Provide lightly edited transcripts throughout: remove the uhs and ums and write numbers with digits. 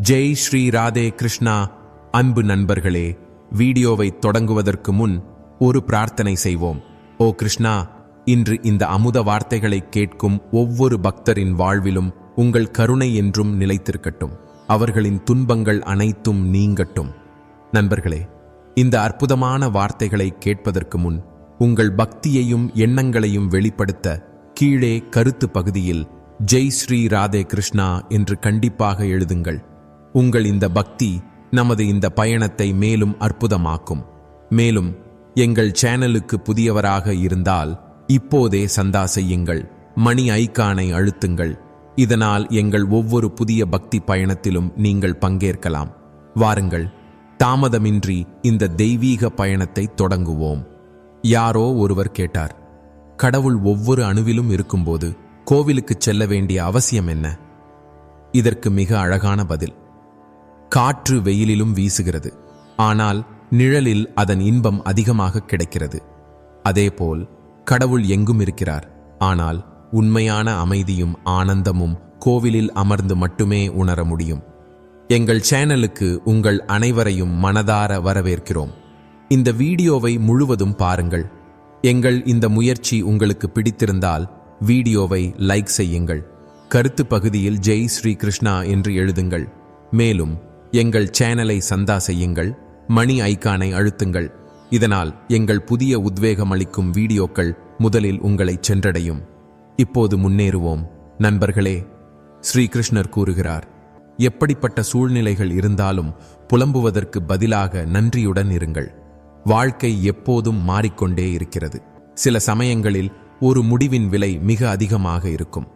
ஜெய் ஸ்ரீ ராதே கிருஷ்ணா. அன்பு நண்பர்களே, வீடியோவை தொடங்குவதற்கு முன் ஒரு பிரார்த்தனை செய்வோம். ஓ கிருஷ்ணா, இன்று இந்த அமுத வார்த்தைகளை கேட்கும் ஒவ்வொரு பக்தரின் வாழ்விலும் உங்கள் கருணை என்றும் நிலைத்திருக்கட்டும். அவர்களின் துன்பங்கள் அனைத்தும் நீங்கட்டும். நண்பர்களே, இந்த அற்புதமான வார்த்தைகளை கேட்பதற்கு முன் உங்கள் பக்தியையும் எண்ணங்களையும் வெளிப்படுத்த கீழே கருத்து பகுதியில் ஜெய் ஸ்ரீ ராதே கிருஷ்ணா என்று கண்டிப்பாக எழுதுங்கள். உங்கள் இந்த பக்தி நமது இந்த பயணத்தை மேலும் அற்புதமாக்கும். மேலும் எங்கள் சேனலுக்கு புதியவராக இருந்தால் இப்போதே சந்தா செய்யுங்கள், மணி ஐகானை அழுத்துங்கள். இதனால் எங்கள் ஒவ்வொரு புதிய பக்தி பயணத்திலும் நீங்கள் பங்கேற்கலாம். வாருங்கள், தாமதமின்றி இந்த தெய்வீக பயணத்தை தொடங்குவோம். யாரோ ஒருவர் கேட்டார், கடவுள் ஒவ்வொரு அணுவிலும் இருக்கும்போது கோவிலுக்கு செல்ல வேண்டிய அவசியம் என்ன? இதற்கு மிக அழகான பதில். காற்று வெயிலிலும் வீசுகிறது, ஆனால் நிழலில் அதன் இன்பம் அதிகமாக கிடைக்கிறது. அதேபோல் கடவுள் எங்கும் இருக்கிறார், ஆனால் உண்மையான அமைதியும் ஆனந்தமும் கோவிலில் அமர்ந்து மட்டுமே உணர முடியும். எங்கள் சேனலுக்கு உங்கள் அனைவரையும் மனதார வரவேற்கிறோம். இந்த வீடியோவை முழுவதும் பாருங்கள். எங்கள் இந்த முயற்சி உங்களுக்கு பிடித்திருந்தால் வீடியோவை லைக் செய்யுங்கள். கருத்து பகுதியில் ஜெய் ஸ்ரீ கிருஷ்ணா என்று எழுதுங்கள். மேலும் எங்கள் சேனலை சந்தா செய்யுங்கள், மணி ஐகானை அழுத்துங்கள். இதனால் எங்கள் புதிய உத்வேகம் அளிக்கும் வீடியோக்கள் முதலில் உங்களை சென்றடையும். இப்போது முன்னேறுவோம். நண்பர்களே, ஸ்ரீகிருஷ்ணர் கூறுகிறார், எப்படிப்பட்ட சூழ்நிலைகள் இருந்தாலும் புலம்புவதற்கு பதிலாக நன்றியுடன் இருங்கள். வாழ்க்கை எப்போதும் மாறிக்கொண்டே இருக்கிறது. சில சமயங்களில் ஒரு முடிவின் விலை மிக அதிகமாக இருக்கும்.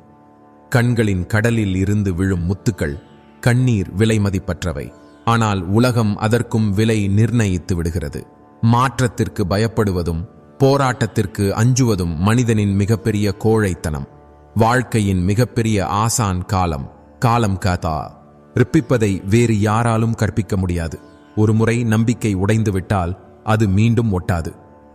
கண்களின் கடலில் இருந்து விழும் முத்துக்கள், கண்ணீர் விலை மதிப்பற்றவை. ஆனால் உலகம் அதற்கும் விலை நிர்ணயித்து விடுகிறது. மாற்றத்திற்கு பயப்படுவதும் போராட்டத்திற்கு அஞ்சுவதும் மனிதனின் மிகப்பெரிய கோழைத்தனம். வாழ்க்கையின் மிகப்பெரிய ஆசான் காலம் காத்தா ரிப்பிப்பதை வேறு யாராலும் கற்பிக்க முடியாது. ஒருமுறை நம்பிக்கை உடைந்துவிட்டால் அது மீண்டும் ஒட்டாது.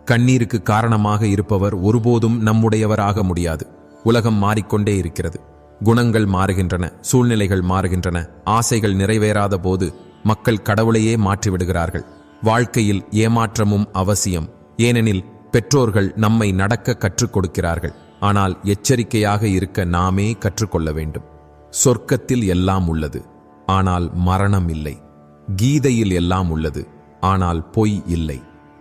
கண்ணீருக்கு காரணமாக இருப்பவர் ஒருபோதும் நம்முடையவராக முடியாது. உலகம் மாறிக்கொண்டே இருக்கிறது. குணங்கள் மாறுகின்றன, சூழ்நிலைகள் மாறுகின்றன. ஆசைகள் நிறைவேறாத போது மக்கள் கடவுளையே மாற்றிவிடுகிறார்கள். வாழ்க்கையில் ஏமாற்றமும் அவசியம். ஏனெனில் பெற்றோர்கள் நம்மை நடக்க கற்றுக் கொடுக்கிறார்கள், ஆனால் எச்சரிக்கையாக இருக்க நாமே கற்றுக்கொள்ள வேண்டும். சொர்க்கத்தில் எல்லாம் உள்ளது, ஆனால் மரணம் இல்லை. கீதையில் எல்லாம் உள்ளது, ஆனால் பொய் இல்லை.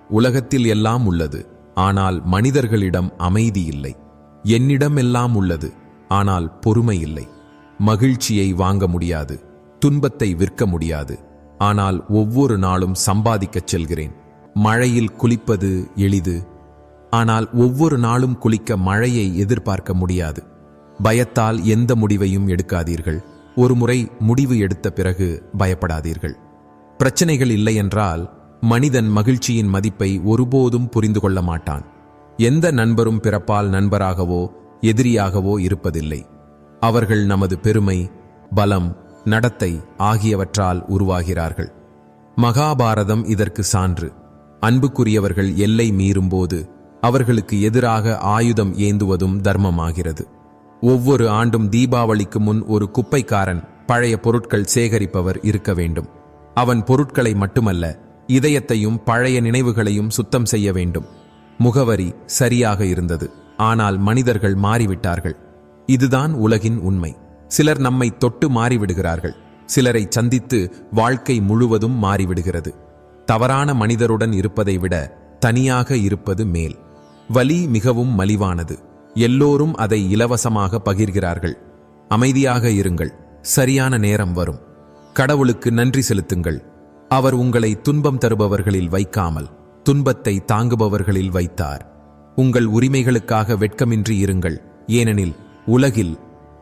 உலகத்தில் எல்லாம் உள்ளது, ஆனால் மனிதர்களிடம் அமைதி இல்லை. என்னிடம் எல்லாம் உள்ளது, ஆனால் பொறுமை இல்லை. மகிழ்ச்சியை வாங்க முடியாது, துன்பத்தை விற்க முடியாது, ஆனால் ஒவ்வொரு நாளும் சம்பாதிக்கச் செல்கிறேன். மழையில் குளிப்பது எளிது, ஆனால் ஒவ்வொரு நாளும் குளிக்க மழையை எதிர்பார்க்க முடியாது. பயத்தால் எந்த முடிவையும் எடுக்காதீர்கள். ஒருமுறை முடிவு எடுத்த பிறகு பயப்படாதீர்கள். பிரச்சனைகள் இல்லை என்றால் மனிதன் மகிழ்ச்சியின் மதிப்பை ஒருபோதும் புரிந்து கொள்ள மாட்டான். எந்த நண்பரும் பிறப்பால் நண்பராகவோ எதிரியாகவோ இருப்பதில்லை. அவர்கள் நமது பெருமை, பலம், நடத்தை ஆகியவற்றால் உருவாகிறார்கள். மகாபாரதம் இதற்கு சான்று. அன்புக்குரியவர்கள் எல்லை மீறும்போது அவர்களுக்கு எதிராக ஆயுதம் ஏந்துவதும் தர்மமாகிறது. ஒவ்வொரு ஆண்டும் தீபாவளிக்கு முன் ஒரு குப்பைக்காரன், பழைய பொருட்கள் சேகரிப்பவர் இருக்க வேண்டும். அவன் பொருட்களை மட்டுமல்ல, இதயத்தையும் பழைய நினைவுகளையும் சுத்தம் செய்ய வேண்டும். முகவரி சரியாக இருந்தது, ஆனால் மனிதர்கள் மாறிவிட்டார்கள். இதுதான் உலகின் உண்மை. சிலர் நம்மை தொட்டு மாறிவிடுகிறார்கள். சிலரை சந்தித்து வாழ்க்கை முழுவதும் மாறிவிடுகிறது. தவறான மனிதருடன் இருப்பதை விட தனியாக இருப்பது மேல். வலி மிகவும் மலிவானது. எல்லோரும் அதை இலவசமாக பகிர்கிறார்கள். அமைதியாக இருங்கள், சரியான நேரம் வரும். கடவுளுக்கு நன்றி செலுத்துங்கள். அவர் உங்களை துன்பம் தருபவர்களில் வைக்காமல் துன்பத்தை தாங்குபவர்களில் வைத்தார். உங்கள் உரிமைகளுக்காக வெட்கமின்றி இருங்கள், ஏனெனில் உலகில்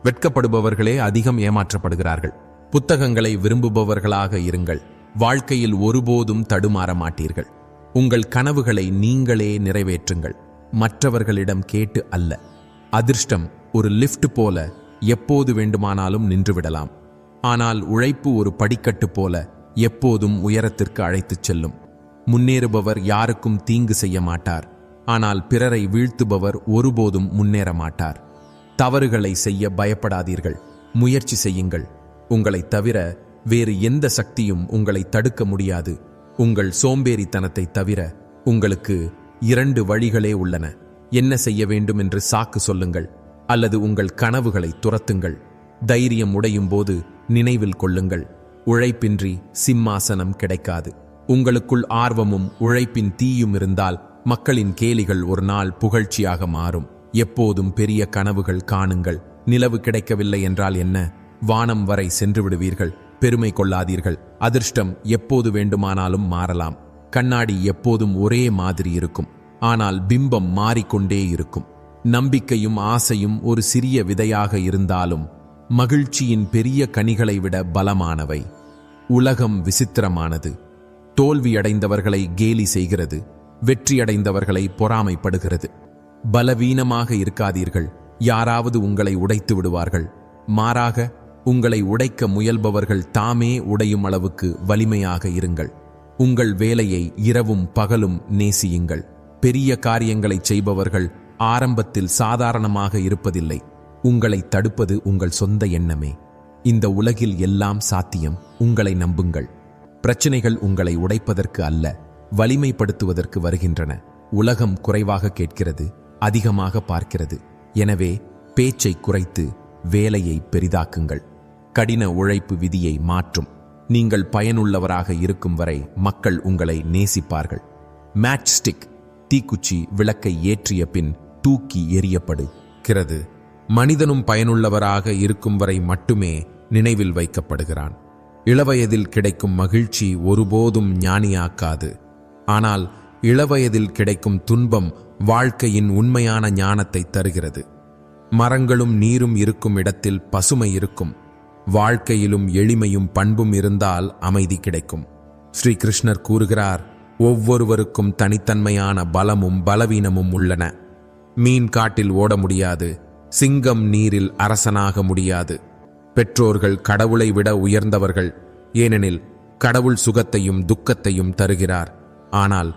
வெட்கப்படுபவர்களே அதிகம் ஏமாற்றப்படுகிறார்கள். புத்தகங்களை விரும்புபவர்களாக இருங்கள். வாழ்க்கையில் ஒருபோதும் தடுமாற மாட்டீர்கள். உங்கள் கனவுகளை நீங்களே நிறைவேற்றுங்கள், மற்றவர்களிடம் கேட்டு அல்ல. அதிர்ஷ்டம் ஒரு லிஃப்ட் போல எப்போது வேண்டுமானாலும் நின்றுவிடலாம், ஆனால் உழைப்பு ஒரு படிக்கட்டு போல எப்போதும் உயரத்திற்கு அழைத்துச் செல்லும். முன்னேறுபவர் யாருக்கும் தீங்கு செய்ய மாட்டார், ஆனால் பிறரை வீழ்த்துபவர் ஒருபோதும் முன்னேற மாட்டார். தவறுகளை செய்ய பயப்படாதீர்கள், முயற்சி செய்யுங்கள். உங்களைத் தவிர வேறு எந்த சக்தியும் உங்களை தடுக்க முடியாது. உங்கள் சோம்பேறித்தனத்தை தவிர உங்களுக்கு 2 வழிகளே உள்ளன. என்ன செய்ய வேண்டும் என்று சாக்கு சொல்லுங்கள், அல்லது உங்கள் கனவுகளை துரத்துங்கள். தைரியம் உடையும் போது நினைவில் கொள்ளுங்கள், உழைப்பின்றி சிம்மாசனம் கிடைக்காது. உங்களுக்குள் ஆர்வமும் உழைப்பின் தீயும் இருந்தால் மக்களின் கேலிகள் ஒரு நாள் புகழ்ச்சியாக மாறும். எப்போதும் பெரிய கனவுகள் காணுங்கள். நிலவு கிடைக்கவில்லை என்றால் என்ன, வானம் வரை சென்று விடுவீர்கள். பெருமை கொள்ளாதீர்கள். அதிர்ஷ்டம் எப்போது வேண்டுமானாலும் மாறலாம். கண்ணாடி எப்போதும் ஒரே மாதிரி இருக்கும், ஆனால் பிம்பம் மாறிக்கொண்டே இருக்கும். நம்பிக்கையும் ஆசையும் ஒரு சிறிய விதையாக இருந்தாலும் மகிழ்ச்சியின் பெரிய கனிகளை விட பலமானவை. உலகம் விசித்திரமானது. தோல்வியடைந்தவர்களை கேலி செய்கிறது, வெற்றியடைந்தவர்களை பொறாமைப்படுகிறது. பலவீனமாக இருக்காதீர்கள். யாராவது உங்களை உடைத்து விடுவார்கள். மாறாக உங்களை உடைக்க முயல்பவர்கள் தாமே உடையும் அளவுக்கு வலிமையாக இருங்கள். உங்கள் வேலையை இரவும் பகலும் நேசியுங்கள். பெரிய காரியங்களை செய்பவர்கள் ஆரம்பத்தில் சாதாரணமாக இருப்பதில்லை. உங்களை தடுப்பது உங்கள் சொந்த எண்ணமே. இந்த உலகில் எல்லாம் சாத்தியம். உங்களை நம்புங்கள். பிரச்சனைகள் உங்களை உடைப்பதற்கு அல்ல, வலிமைப்படுத்துவதற்கு வருகின்றன. உலகம் குறைவாக கேட்கிறது, அதிகமாக பார்க்கிறது. எனவே பேச்சை குறைத்து வேலையை பெரிதாக்குங்கள். கடின உழைப்பு விதியை மாற்றும். நீங்கள் பயனுள்ளவராக இருக்கும் வரை மக்கள் உங்களை நேசிப்பார்கள். மேட்ச் ஸ்டிக், தீக்குச்சி விளக்கை ஏற்றிய பின் தூக்கி எறியப்படுகிறது. மனிதனும் பயனுள்ளவராக இருக்கும் வரை மட்டுமே நினைவில் வைக்கப்படுகிறான். இளவயதில் கிடைக்கும் மகிழ்ச்சி ஒருபோதும் ஞானியாக்காது. ஆனால் இளவயதில் கிடைக்கும் துன்பம் வாழ்க்கையின் உண்மையான ஞானத்தை தருகிறது. மரங்களும் நீரும் இருக்கும் இடத்தில் பசுமை இருக்கும். வாழ்க்கையிலும் எளிமையும் பண்பும் இருந்தால் அமைதி கிடைக்கும். ஸ்ரீ கிருஷ்ணர் கூறுகிறார், ஒவ்வொருவருக்கும் தனித்தன்மையான பலமும் பலவீனமும் உள்ளன. மீன் காட்டில் ஓட முடியாது, சிங்கம் நீரில் அரசனாக முடியாது. பெற்றோர்கள் கடவுளை விட உயர்ந்தவர்கள், ஏனெனில் கடவுள் சுகத்தையும் துக்கத்தையும் தருகிறார். ஆனால்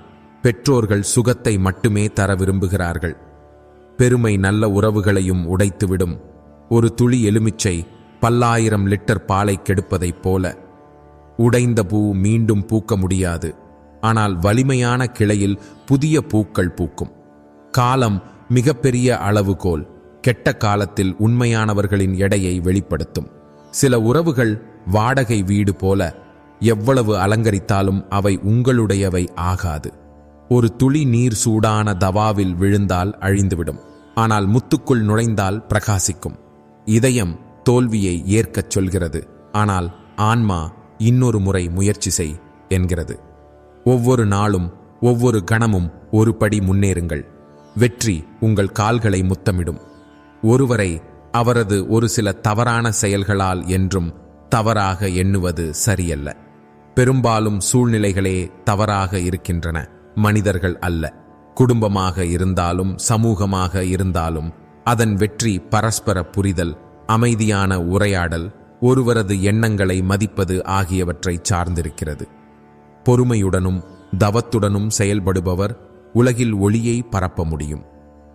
பெற்றோர்கள் சுகத்தை மட்டுமே தர விரும்புகிறார்கள். பெருமை நல்ல உறவுகளையும் உடைத்துவிடும். ஒரு துளி எலுமிச்சை 10,000 லிட்டர் பாலை கெடுப்பதைப் போல. உடைந்த பூ மீண்டும் பூக்க முடியாது, ஆனால் வலிமையான கிளையில் புதிய பூக்கள் பூக்கும். காலம் மிகப்பெரிய அளவுகோல். கெட்ட காலத்தில் உண்மையானவர்களின் எடையை வெளிப்படுத்தும். சில உறவுகள் வாடகை வீடு போல, எவ்வளவு அலங்கரித்தாலும் அவை உங்களுடையவை ஆகாது. ஒரு துளி நீர் சூடான தவாவில் விழுந்தால் அழிந்துவிடும், ஆனால் முத்துக்குள் நுழைந்தால் பிரகாசிக்கும். இதயம் தோல்வியை ஏற்கச் சொல்கிறது, ஆனால் ஆன்மா இன்னொரு முறை முயற்சி செய் என்கிறது. ஒவ்வொரு நாளும் ஒவ்வொரு கணமும் ஒரு படி முன்னேறுங்கள். வெற்றி உங்கள் கால்களை முத்தமிடும். ஒருவரை அவரது ஒரு சில தவறான செயல்களால் என்றும் தவறாக எண்ணுவது சரியல்ல. பெரும்பாலும் சூழ்நிலைகளே தவறாக இருக்கின்றன, மனிதர்கள் அல்ல. குடும்பமாக இருந்தாலும் சமூகமாக இருந்தாலும் அதன் வெற்றி பரஸ்பர புரிதல், அமைதியான உரையாடல், ஒருவரது எண்ணங்களை மதிப்பது ஆகியவற்றை சார்ந்திருக்கிறது. பொறுமையுடனும் தவத்துடனும் செயல்படுபவர் உலகில் ஒளியை பரப்ப முடியும்.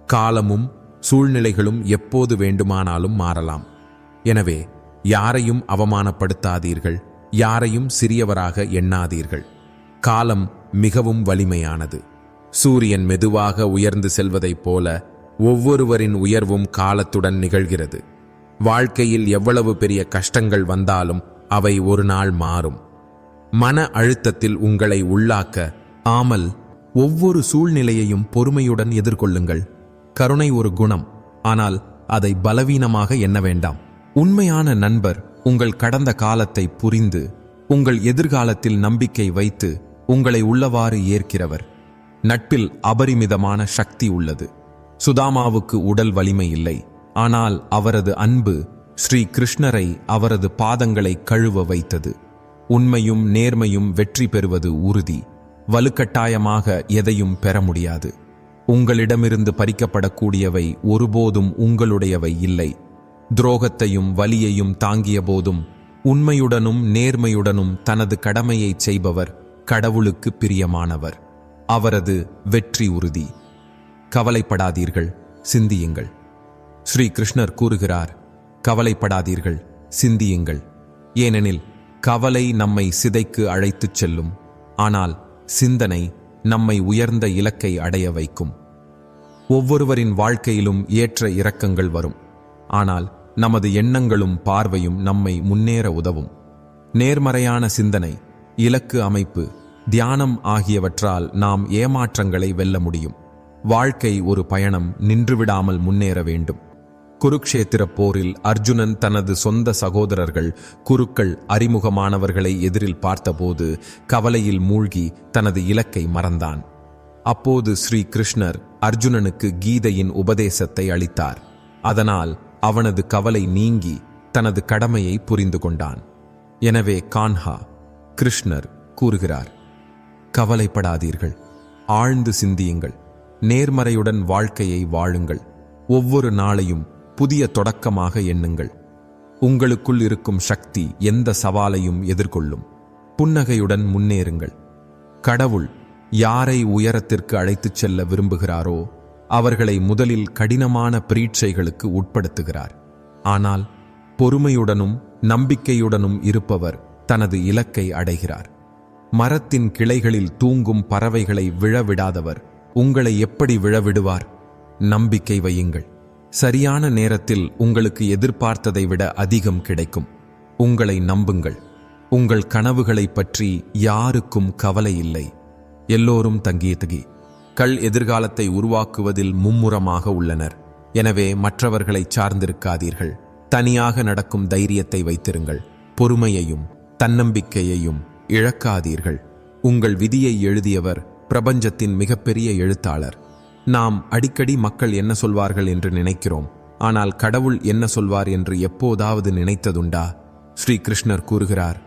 காலமும் சூழ்நிலைகளும் எப்போது வேண்டுமானாலும் மாறலாம். எனவே யாரையும் அவமானப்படுத்தாதீர்கள், யாரையும் சிறியவராக எண்ணாதீர்கள். காலம் மிகவும் வலிமையானது. சூரியன் மெதுவாக உயர்ந்து செல்வதைப் போல ஒவ்வொருவரின் உயர்வும் காலத்துடன் நிகழ்கிறது. வாழ்க்கையில் எவ்வளவு பெரிய கஷ்டங்கள் வந்தாலும் அவை ஒரு நாள் மாறும். மன அழுத்தத்தில் உங்களை உள்ளாக்க ஆமல் ஒவ்வொரு சூழ்நிலையையும் பொறுமையுடன் எதிர்கொள்ளுங்கள். கருணை ஒரு குணம், ஆனால் அதை பலவீனமாக எண்ண வேண்டாம். உண்மையான நண்பர் உங்கள் கடந்த காலத்தை புரிந்து உங்கள் எதிர்காலத்தில் நம்பிக்கை வைத்து உங்களை உள்ளவாறு ஏற்கிறவர். நட்பில் அபரிமிதமான சக்தி உள்ளது. சுதாமாவுக்கு உடல் வலிமை இல்லை, ஆனால் அவரது அன்பு ஸ்ரீ கிருஷ்ணரை அவரது பாதங்களை கழுவ வைத்தது. உண்மையும் நேர்மையும் வெற்றி பெறுவது உறுதி. வலுக்கட்டாயமாக எதையும் பெற முடியாது. உங்களிடமிருந்து பறிக்கப்படக்கூடியவை ஒருபோதும் உங்களுடையவை இல்லை. துரோகத்தையும் வலியையும் தாங்கிய போதும் உண்மையுடனும் நேர்மையுடனும் தனது கடமையை செய்பவர் கடவுளுக்கு பிரியமானவர். அவரது வெற்றி உறுதி. கவலைப்படாதீர்கள், சிந்தியுங்கள். ஸ்ரீ கிருஷ்ணர் கூறுகிறார், கவலைப்படாதீர்கள், சிந்தியுங்கள். ஏனெனில் கவலை நம்மை சிதைக்கு அழைத்துச் செல்லும், ஆனால் சிந்தனை நம்மை உயர்ந்த இலக்கை அடைய வைக்கும். ஒவ்வொருவரின் வாழ்க்கையிலும் ஏற்ற இறக்கங்கள் வரும், ஆனால் நமது எண்ணங்களும் பார்வையும் நம்மை முன்னேற உதவும். நேர்மறையான சிந்தனை, இலக்கு அமைப்பு, தியானம் ஆகியவற்றால் நாம் ஏமாற்றங்களை வெல்ல முடியும். வாழ்க்கை ஒரு பயணம், நின்றுவிடாமல் முன்னேற வேண்டும். குருக்ஷேத்திர போரில் அர்ஜுனன் தனது சொந்த சகோதரர்கள் குருக்கள் அறிமுகமானவர்களை எதிரில் பார்த்தபோது கவலையில் மூழ்கி தனது இலக்கை மறந்தான். அப்போது ஸ்ரீ கிருஷ்ணர் அர்ஜுனனுக்கு கீதையின் உபதேசத்தை அளித்தார். அதனால் அவனது கவலை நீங்கி தனது கடமையை புரிந்து கொண்டான். எனவே கான்ஹா, கிருஷ்ணர் கூறுகிறார், கவலைப்படாதீர்கள், ஆழ்ந்து சிந்தியுங்கள், நேர்மறையுடன் வாழ்க்கையை வாழுங்கள், ஒவ்வொரு நாளையும் புதிய தொடக்கமாக எண்ணுங்கள். உங்களுக்குள் இருக்கும் சக்தி எந்த சவாலையும் எதிர்கொள்ளும். புன்னகையுடன் முன்னேறுங்கள். கடவுள் யாரை உயரத்திற்கு அழைத்துச் செல்ல விரும்புகிறாரோ அவர்களை முதலில் கடினமான பரீட்சைகளுக்கு உட்படுத்துகிறார். ஆனால் பொறுமையுடனும் நம்பிக்கையுடனும் இருப்பவர் தனது இலக்கை அடைகிறார். மரத்தின் கிளைகளில் தூங்கும் பறவைகளை விழவிடாதவர் உங்களை எப்படி விழவிடுவார்? நம்பிக்கை வையுங்கள். சரியான நேரத்தில் உங்களுக்கு எதிர்பார்த்ததை விட அதிகம் கிடைக்கும். உங்களை நம்புங்கள். உங்கள் கனவுகளை பற்றி யாருக்கும் கவலை இல்லை. எல்லோரும் தங்கி எதிர்காலத்தை உருவாக்குவதில் மும்முரமாக உள்ளனர். எனவே மற்றவர்களை சார்ந்திருக்காதீர்கள். தனியாக நடக்கும் தைரியத்தை வைத்திருங்கள். பொறுமையையும் தன்னம்பிக்கையையும் இழக்காதீர்கள். உங்கள் விதியை எழுதியவர் பிரபஞ்சத்தின் மிகப்பெரிய எழுத்தாளர். நாம் அடிக்கடி மக்கள் என்ன சொல்வார்கள் என்று நினைக்கிறோம், ஆனால் கடவுள் என்ன சொல்வார் என்று எப்போதாவது நினைத்ததுண்டா? ஸ்ரீ கிருஷ்ணர் கூறுகிறார்,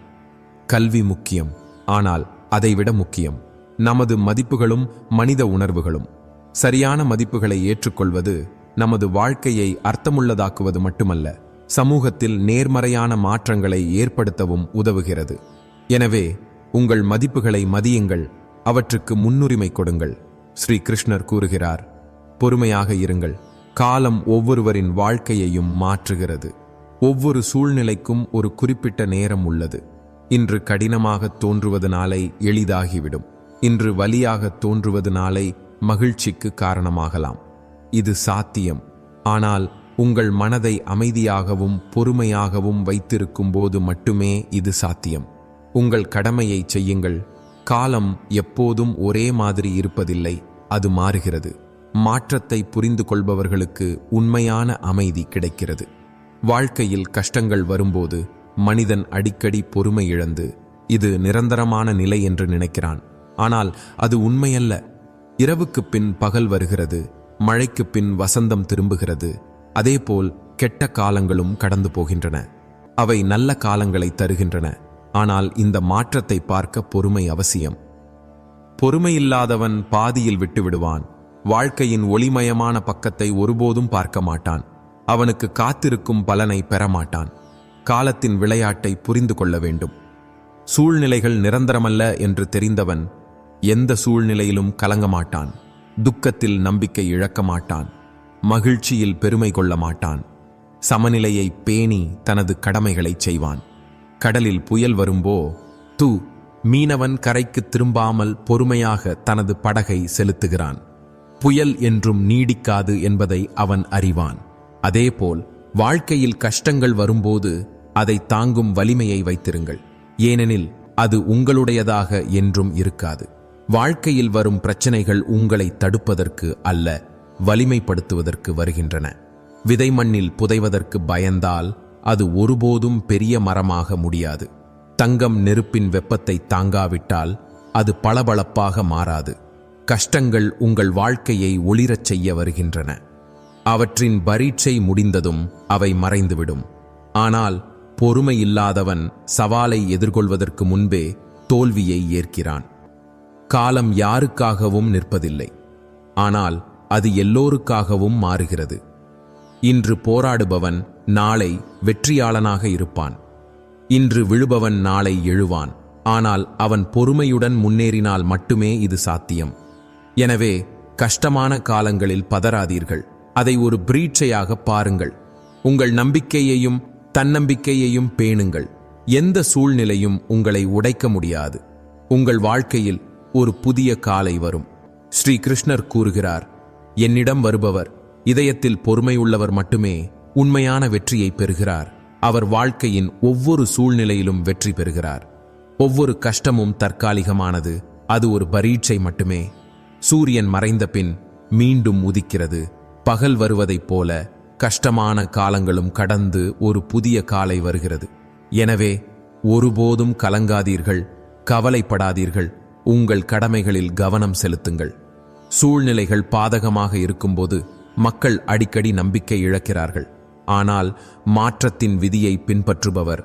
கல்வி முக்கியம், ஆனால் அதைவிட முக்கியம் நமது மதிப்புகளும் மனித உணர்வுகளும். சரியான மதிப்புகளை ஏற்றுக்கொள்வது நமது வாழ்க்கையை அர்த்தமுள்ளதாக்குவது மட்டுமல்ல, சமூகத்தில் நேர்மறையான மாற்றங்களை ஏற்படுத்தவும் உதவுகிறது. எனவே உங்கள் மதிப்புகளை மதியுங்கள், அவற்றுக்கு முன்னுரிமை கொடுங்கள். ஸ்ரீ கிருஷ்ணர் கூறுகிறார், பொறுமையாக இருங்கள். காலம் ஒவ்வொருவரின் வாழ்க்கையையும் மாற்றுகிறது. ஒவ்வொரு சூழ்நிலைக்கும் ஒரு குறிப்பிட்ட நேரம் உள்ளது. இன்று கடினமாக தோன்றுவது நாளை எளிதாகிவிடும். இன்று வலியாக தோன்றுவது நாளை மகிழ்ச்சிக்கு காரணமாகலாம். இது சாத்தியம். ஆனால் உங்கள் மனதை அமைதியாகவும் பொறுமையாகவும் வைத்திருக்கும் போது மட்டுமே இது சாத்தியம். உங்கள் கடமையை செய்யுங்கள். காலம் எப்போதும் ஒரே மாதிரி இருப்பதில்லை, அது மாறுகிறது. மாற்றத்தை புரிந்து கொள்பவர்களுக்கு உண்மையான அமைதி கிடைக்கிறது. வாழ்க்கையில் கஷ்டங்கள் வரும்போது மனிதன் அடிக்கடி பொறுமை இழந்து இது நிரந்தரமான நிலை என்று நினைக்கிறான். ஆனால் அது உண்மையல்ல. இரவுக்கு பின் பகல் வருகிறது, மழைக்கு பின் வசந்தம் திரும்புகிறது. அதேபோல் கெட்ட காலங்களும் கடந்து போகின்றன. அவை நல்ல காலங்களை தருகின்றன. ஆனால் இந்த மாற்றத்தை பார்க்க பொறுமை அவசியம். பொறுமையில்லாதவன் பாதியில் விட்டுவிடுவான். வாழ்க்கையின் ஒளிமயமான பக்கத்தை ஒருபோதும் பார்க்க மாட்டான். அவனுக்கு காத்திருக்கும் பலனை பெறமாட்டான். காலத்தின் விளையாட்டை புரிந்து கொள்ள வேண்டும். சூழ்நிலைகள் நிரந்தரமல்ல என்று தெரிந்தவன் எந்த சூழ்நிலையிலும் கலங்க மாட்டான். துக்கத்தில் நம்பிக்கை இழக்க மாட்டான். மகிழ்ச்சியில் பெருமை கொள்ள மாட்டான். சமநிலையை பேணி தனது கடமைகளை செய்வான். கடலில் புயல் வரும்போ மீனவன் கரைக்கு திரும்பாமல் பொறுமையாக தனது படகை செலுத்துகிறான். புயல் என்றும் நீடிக்காது என்பதை அவன் அறிவான். அதேபோல் வாழ்க்கையில் கஷ்டங்கள் வரும்போது அதை தாங்கும் வலிமையை வைத்திருங்கள். ஏனெனில் அது உங்களுடையதாக என்றும் இருக்காது. வாழ்க்கையில் வரும் பிரச்சனைகள் உங்களை தடுப்பதற்கு அல்ல, வலிமைப்படுத்துவதற்கு வருகின்றன. விதை மண்ணில் புதைவதற்கு பயந்தால் அது ஒருபோதும் பெரிய மரமாக முடியாது. தங்கம் நெருப்பின் வெப்பத்தை தாங்காவிட்டால் அது பளபளப்பாக மாறாது. கஷ்டங்கள் உங்கள் வாழ்க்கையை ஒளிரச் செய்ய வருகின்றன. அவற்றின் பரீட்சை முடிந்ததும் அவை மறைந்துவிடும். ஆனால் பொறுமை இல்லாதவன் சவாலை எதிர்கொள்வதற்கு முன்பே தோல்வியை ஏற்கிறான். காலம் யாருக்காகவும் நிற்பதில்லை, ஆனால் அது எல்லோருக்காகவும் மாறுகிறது. இன்று போராடுபவன் நாளை வெற்றியாளனாக இருப்பான். இன்று விழுபவன் நாளை எழுவான். ஆனால் அவன் பொறுமையுடன் முன்னேறினால் மட்டுமே இது சாத்தியம். எனவே கஷ்டமான காலங்களில் பதறாதீர்கள். அதை ஒரு பிரீட்சையாக பாருங்கள். உங்கள் நம்பிக்கையையும் தன்னம்பிக்கையையும் பேணுங்கள். எந்த சூழ்நிலையும் உங்களை உடைக்க முடியாது. உங்கள் வாழ்க்கையில் ஒரு புதிய காலை வரும். ஸ்ரீ கிருஷ்ணர் கூறுகிறார், என்னிடம் வருபவர் இதயத்தில் பொறுமையுள்ளவர் மட்டுமே உண்மையான வெற்றியை பெறுகிறார். அவர் வாழ்க்கையின் ஒவ்வொரு சூழ்நிலையிலும் வெற்றி பெறுகிறார். ஒவ்வொரு கஷ்டமும் தற்காலிகமானது, அது ஒரு பரீட்சை மட்டுமே. சூரியன் மறைந்த பின் மீண்டும் உதிக்கிறது. பகல் வருவதைப் போல கஷ்டமான காலங்களும் கடந்து ஒரு புதிய காலை வருகிறது. எனவே ஒருபோதும் கலங்காதீர்கள், கவலைப்படாதீர்கள். உங்கள் கடமைகளில் கவனம் செலுத்துங்கள். சூழ்நிலைகள் பாதகமாக இருக்கும்போது மக்கள் அடிக்கடி நம்பிக்கை இழக்கிறார்கள். ஆனால் மாற்றத்தின் விதியை பின்பற்றுபவர்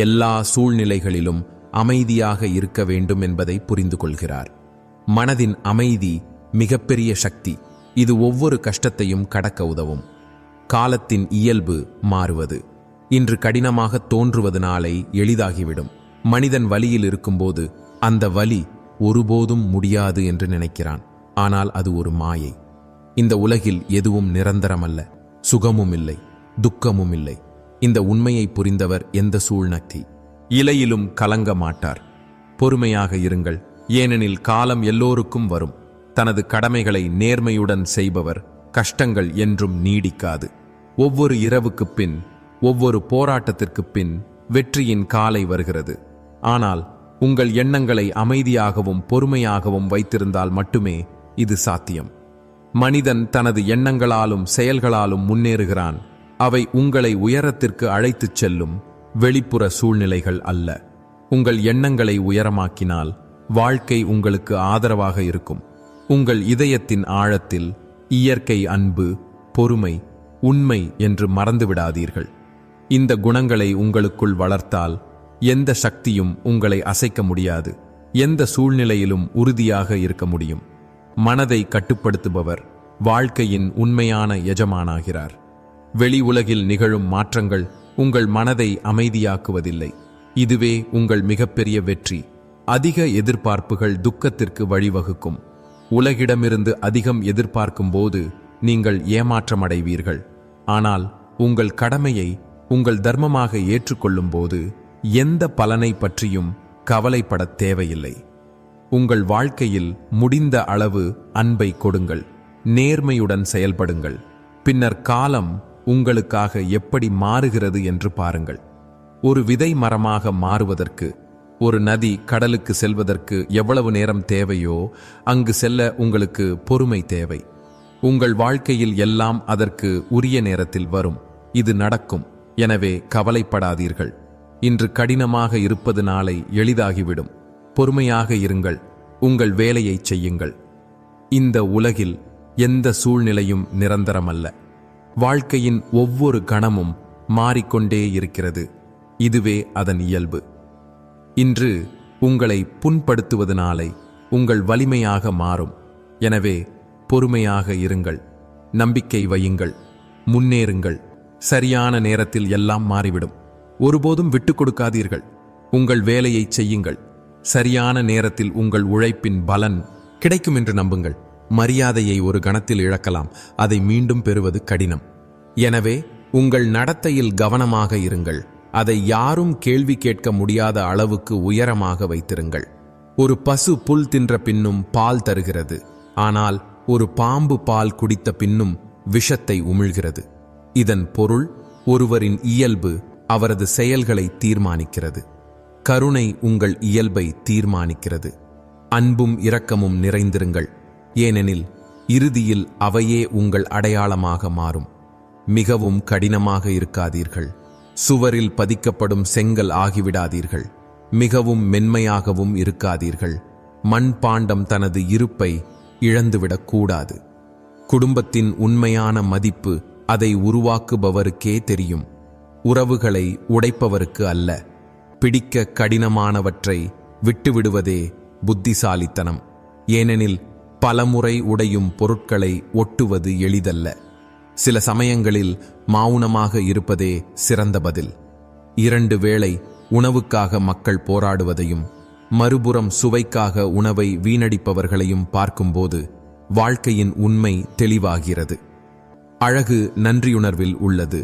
எல்லா சூழ்நிலைகளிலும் அமைதியாக இருக்க வேண்டும் என்பதை புரிந்து கொள்கிறார். மனதின் அமைதி மிகப்பெரிய சக்தி. இது ஒவ்வொரு கஷ்டத்தையும் கடக்க உதவும். காலத்தின் இயல்பு மாறுவது. இன்று கடினமாக தோன்றுவது நாளை எளிதாகிவிடும். மனிதன் வலியில் இருக்கும்போது அந்த வலி ஒருபோதும் முடியாது என்று நினைக்கிறான். ஆனால் அது ஒரு மாயை. இந்த உலகில் எதுவும் நிரந்தரமல்ல. சுகமும் இல்லை, துக்கமும் இல்லை. இந்த உண்மையை புரிந்தவர் எந்த சூழ்நிலை இலையிலும் கலங்க மாட்டார். பொறுமையாக இருங்கள், ஏனெனில் காலம் எல்லோருக்கும் வரும். தனது கடமைகளை நேர்மையுடன் செய்பவர் கஷ்டங்கள் என்றும் நீடிக்காது. ஒவ்வொரு இரவுக்குப் பின், ஒவ்வொரு போராட்டத்திற்குப் பின் வெற்றியின் காலை வருகிறது. ஆனால் உங்கள் எண்ணங்களை அமைதியாகவும் பொறுமையாகவும் வைத்திருந்தால் மட்டுமே இது சாத்தியம். மனிதன் தனது எண்ணங்களாலும் செயல்களாலும் முன்னேறுகிறான். அவை உங்களை உயரத்திற்கு அழைத்துச் செல்லும், வெளிப்புற சூழ்நிலைகள் அல்ல. உங்கள் எண்ணங்களை உயரமாக்கினால் வாழ்க்கை உங்களுக்கு ஆதரவாக இருக்கும். உங்கள் இதயத்தின் ஆழத்தில் இயற்கை அன்பு, பொறுமை, உண்மை என்று மறந்துவிடாதீர்கள். இந்த குணங்களை உங்களுக்குள் வளர்த்தால் எந்த சக்தியும் உங்களை அசைக்க முடியாது. எந்த சூழ்நிலையிலும் உறுதியாக இருக்க முடியும். மனதை கட்டுப்படுத்துபவர் வாழ்க்கையின் உண்மையான எஜமானாகிறார். வெளி உலகில் நிகழும் மாற்றங்கள் உங்கள் மனதை அமைதியாக்குவதில்லை. இதுவே உங்கள் மிகப்பெரிய வெற்றி. அதிக எதிர்பார்ப்புகள் துக்கத்திற்கு வழிவகுக்கும். உலகிடமிருந்து அதிகம் எதிர்பார்க்கும் போது நீங்கள் ஏமாற்றமடைவீர்கள். ஆனால் உங்கள் கடமையை உங்கள் தர்மமாக ஏற்றுக்கொள்ளும் போது எந்த பலனை பற்றியும் கவலைப்படத் தேவையில்லை. உங்கள் வாழ்க்கையில் முடிந்த அளவு அன்பை கொடுங்கள், நேர்மையுடன் செயல்படுங்கள். பின்னர் காலம் உங்களுக்காக எப்படி மாறுகிறது என்று பாருங்கள். ஒரு விதை மரமாக மாறுவதற்கு, ஒரு நதி கடலுக்கு செல்வதற்கு எவ்வளவு நேரம் தேவையோ அங்கு செல்ல உங்களுக்கு பொறுமை தேவை. உங்கள் வாழ்க்கையில் எல்லாம் அதற்கு உரிய நேரத்தில் வரும். இது நடக்கும். எனவே கவலைப்படாதீர்கள். இன்று கடினமாக இருப்பது நாளை எளிதாகிவிடும். பொறுமையாக இருங்கள். உங்கள் வேலையை செய்யுங்கள். இந்த உலகில் எந்த சூழ்நிலையும் நிரந்தரமல்ல. வாழ்க்கையின் ஒவ்வொரு கணமும் மாறிக்கொண்டே இருக்கிறது. இதுவே அதன் இயல்பு. இன்று உங்களை புண்படுத்துவது நாளை உங்கள் வலிமையாக மாறும். எனவே பொறுமையாக இருங்கள், நம்பிக்கை வையுங்கள், முன்னேறுங்கள். சரியான நேரத்தில் எல்லாம் மாறிவிடும். ஒருபோதும் விட்டுக் கொடுக்காதீர்கள். உங்கள் வேலையை செய்யுங்கள். சரியான நேரத்தில் உங்கள் உழைப்பின் பலன் கிடைக்கும் என்று நம்புங்கள். மரியாதையை ஒரு கணத்தில் இழக்கலாம், அதை மீண்டும் பெறுவது கடினம். எனவே உங்கள் நடத்தையில் கவனமாக இருங்கள். அதை யாரும் கேள்வி கேட்க முடியாத அளவுக்கு உயரமாக வைத்திருங்கள். ஒரு பசு புல் தின்ற பின்னும் பால் தருகிறது. ஆனால் ஒரு பாம்பு பால் குடித்த பின்னும் விஷத்தை உமிழ்கிறது. இதன் பொருள், ஒருவரின் இயல்பு அவரது செயல்களை தீர்மானிக்கிறது. கருணை உங்கள் இயல்பை தீர்மானிக்கிறது. அன்பும் இரக்கமும் நிறைந்திருங்கள், ஏனெனில் இறுதியில் அவையே உங்கள் அடையாளமாக மாறும். மிகவும் கடினமாக இருக்காதீர்கள். சுவரில் பதிக்கப்படும் செங்கல் ஆகிவிடாதீர்கள். மிகவும் மென்மையாகவும் இருக்காதீர்கள். மண்பாண்டம் தனது இருப்பை இழந்துவிடக்கூடாது. குடும்பத்தின் உண்மையான மதிப்பு அதை உருவாக்குபவருக்கே தெரியும், உறவுகளை உடைப்பவருக்கு அல்ல. பிடிக்க கடினமானவற்றை விட்டுவிடுவதே புத்திசாலித்தனம். ஏனெனில் பலமுறை உடையும் பொருட்களை ஒட்டுவது எளிதல்ல. சில சமயங்களில் மௌனமாக இருப்பதே சிறந்த பதில். 2 வேளை உணவுக்காக மக்கள் போராடுவதையும் மறுபுறம் சுவைக்காக உணவை வீணடிப்பவர்களையும் பார்க்கும்போது வாழ்க்கையின் உண்மை தெளிவாகிறது. அழகு நன்றியுணர்வில் உள்ளது.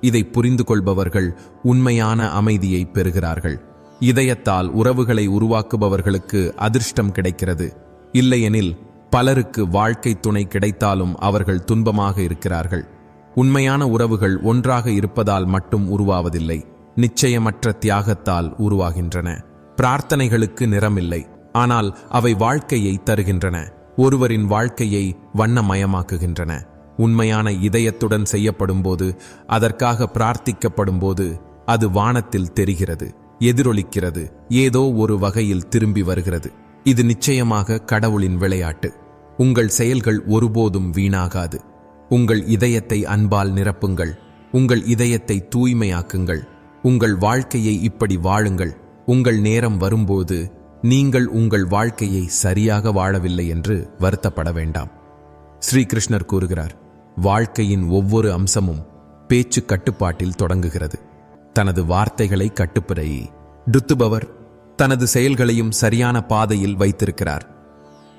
இதை புரிந்து கொள்பவர்கள் உண்மையான அமைதியை பெறுகிறார்கள். இதயத்தால் உறவுகளை உருவாக்குபவர்களுக்கு அதிர்ஷ்டம் கிடைக்கிறது. இல்லையெனில் பலருக்கு வாழ்க்கை துணை கிடைத்தாலும் அவர்கள் துன்பமாக இருக்கிறார்கள். உண்மையான உறவுகள் ஒன்றாக இருப்பதால் மட்டும் உருவாவதில்லை, நிச்சயமற்ற தியாகத்தால் உருவாகின்றன. பிரார்த்தனைகளுக்கு நிறமில்லை, ஆனால் அவை வாழ்க்கையை தருகின்றன, ஒருவரின் வாழ்க்கையை வண்ணமயமாக்குகின்றன. உண்மையான இதயத்துடன் செய்யப்படும்போது, அதற்காக பிரார்த்திக்கப்படும்போது, அது வானத்தில் தெரிகிறது, எதிரொலிக்கிறது, ஏதோ ஒரு வகையில் திரும்பி வருகிறது. இது நிச்சயமாக கடவுளின் விளையாட்டு. உங்கள் செயல்கள் ஒருபோதும் வீணாகாது. உங்கள் இதயத்தை அன்பால் நிரப்புங்கள். உங்கள் இதயத்தை தூய்மையாக்குங்கள். உங்கள் வாழ்க்கையை இப்படி வாழுங்கள். உங்கள் நேரம் வரும்போது நீங்கள் உங்கள் வாழ்க்கையை சரியாக வாழவில்லை என்று வருத்தப்பட வேண்டாம். ஸ்ரீகிருஷ்ணர் கூறுகிறார், வாழ்க்கையின் ஒவ்வொரு அம்சமும் பேச்சு கட்டுப்பாட்டில் தொடங்குகிறது. தனது வார்த்தைகளை கட்டுப்படுத்துபவர் தனது செயல்களையும் சரியான பாதையில் வைத்திருக்கிறார்.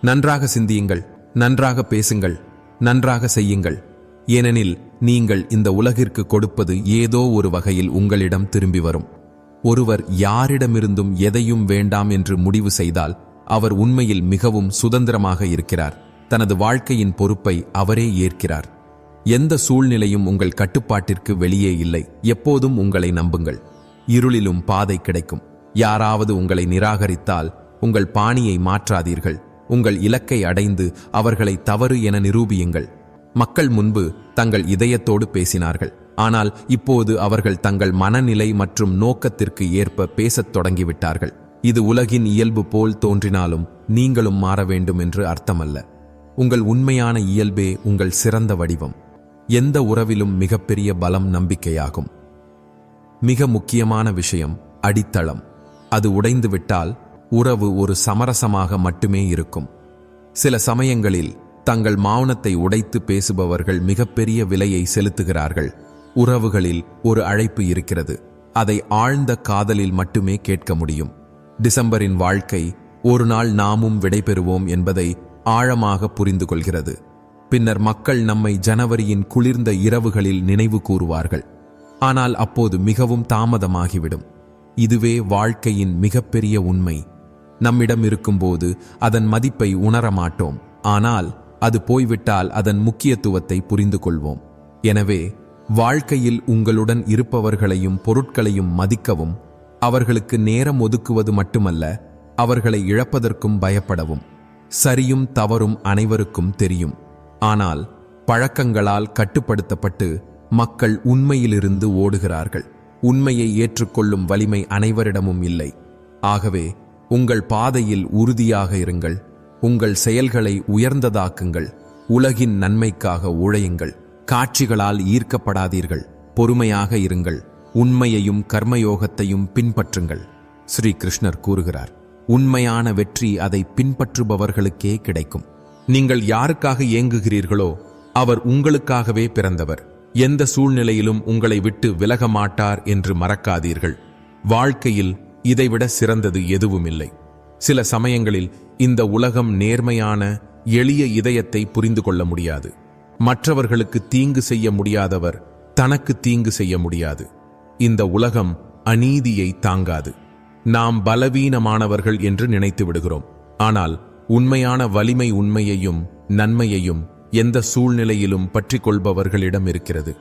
நன்றாக சிந்தியுங்கள், நன்றாக பேசுங்கள், நன்றாக செய்யுங்கள். ஏனெனில் நீங்கள் இந்த உலகிற்கு கொடுப்பது ஏதோ ஒரு வகையில் உங்களிடம் திரும்பி வரும். ஒருவர் யாரிடமிருந்தும் எதையும் வேண்டாம் என்று முடிவு செய்தால் அவர் உண்மையில் மிகவும் சுதந்திரமாக இருக்கிறார். தனது வாழ்க்கையின் பொறுப்பை அவரே ஏற்கிறார். எந்த சூழ்நிலையும் உங்கள் கட்டுப்பாட்டிற்கு வெளியே இல்லை. எப்போதும் உங்களை நம்புங்கள். இருளிலும் பாதை கிடைக்கும். யாராவது உங்களை நிராகரித்தால் உங்கள் பாணியை மாற்றாதீர்கள். உங்கள் இலக்கை அடைந்து அவர்களை தவறு என நிரூபியுங்கள். மக்கள் முன்பு தங்கள் இதயத்தோடு பேசினார்கள், ஆனால் இப்போது அவர்கள் தங்கள் மனநிலை மற்றும் நோக்கத்திற்கு ஏற்ப பேசத் தொடங்கிவிட்டார்கள். இது உலகின் இயல்பு போல் தோன்றினாலும் நீங்களும் மாற வேண்டும் என்று அர்த்தமல்ல. உங்கள் உண்மையான இயல்பே உங்கள் சிறந்த வடிவம். எந்த உறவிலும் மிகப்பெரிய பலம் நம்பிக்கையாகும். மிக முக்கியமான விஷயம் அடித்தளம். அது உடைந்துவிட்டால் உறவு ஒரு சமரசமாக மட்டுமே இருக்கும். சில சமயங்களில் தங்கள் மௌனத்தை உடைத்து பேசுபவர்கள் மிகப்பெரிய விலையை செலுத்துகிறார்கள். உறவுகளில் ஒரு அழைப்பு இருக்கிறது. அதை ஆழ்ந்த காதலில் மட்டுமே கேட்க முடியும். டிசம்பரின் வாழ்க்கை ஒரு நாள் நாமும் விடைபெறுவோம் என்பதை ஆழமாக புரிந்து கொள்கிறது. பின்னர் மக்கள் நம்மை ஜனவரியின் குளிர்ந்த இரவுகளில் நினைவு கூறுவார்கள். ஆனால் அப்போது மிகவும் தாமதமாகிவிடும். இதுவே வாழ்க்கையின் மிகப்பெரிய உண்மை. நம்மிடம் இருக்கும்போது அதன் மதிப்பை உணரமாட்டோம், ஆனால் அது போய்விட்டால் அதன் முக்கியத்துவத்தை புரிந்து கொள்வோம். எனவே வாழ்க்கையில் உங்களுடன் இருப்பவர்களையும் பொருட்களையும் மதிக்கவும், அவர்களுக்கு நேரம் ஒதுக்குவது மட்டுமல்ல, அவர்களை இழப்பதற்கும் பயப்படவும். சரியும் தவறும் அனைவருக்கும் தெரியும், ஆனால் பழக்கங்களால் கட்டுப்படுத்தப்பட்டு மக்கள் உண்மையிலிருந்து ஓடுகிறார்கள். உண்மையை ஏற்றுக்கொள்ளும் வலிமை அனைவரிடமும் இல்லை. ஆகவே உங்கள் பாதையில் உறுதியாக இருங்கள். உங்கள் செயல்களை உயர்ந்ததாக்குங்கள். உலகின் நன்மைக்காக உழையுங்கள். காட்சிகளால் ஈர்க்கப்படாதீர்கள். பொறுமையாக இருங்கள். உண்மையையும் கர்மயோகத்தையும் பின்பற்றுங்கள். ஸ்ரீ கிருஷ்ணர் கூறுகிறார், உண்மையான வெற்றி அதை பின்பற்றுபவர்களுக்கே கிடைக்கும். நீங்கள் யாருக்காக ஏங்குகிறீர்களோ அவர் உங்களுக்காகவே பிறந்தவர். எந்த சூழ்நிலையிலும் உங்களை விட்டு விலக மாட்டார் என்று மறக்காதீர்கள். வாழ்க்கையில் இதைவிட சிறந்தது எதுவுமில்லை. சில சமயங்களில் இந்த உலகம் நேர்மையான எளிய இதயத்தை புரிந்து கொள்ள முடியாது. மற்றவர்களுக்கு தீங்கு செய்ய முடியாதவர் தனக்கு தீங்கு செய்ய முடியாது. இந்த உலகம் அநீதியை தாங்காது. நாம் பலவீனமானவர்கள் என்று நினைத்து விடுகிறோம். ஆனால் உண்மையான வலிமை உண்மையையும் நன்மையையும் எந்த சூழ்நிலையிலும் பற்றி கொள்பவர்களிடம் இருக்கிறது.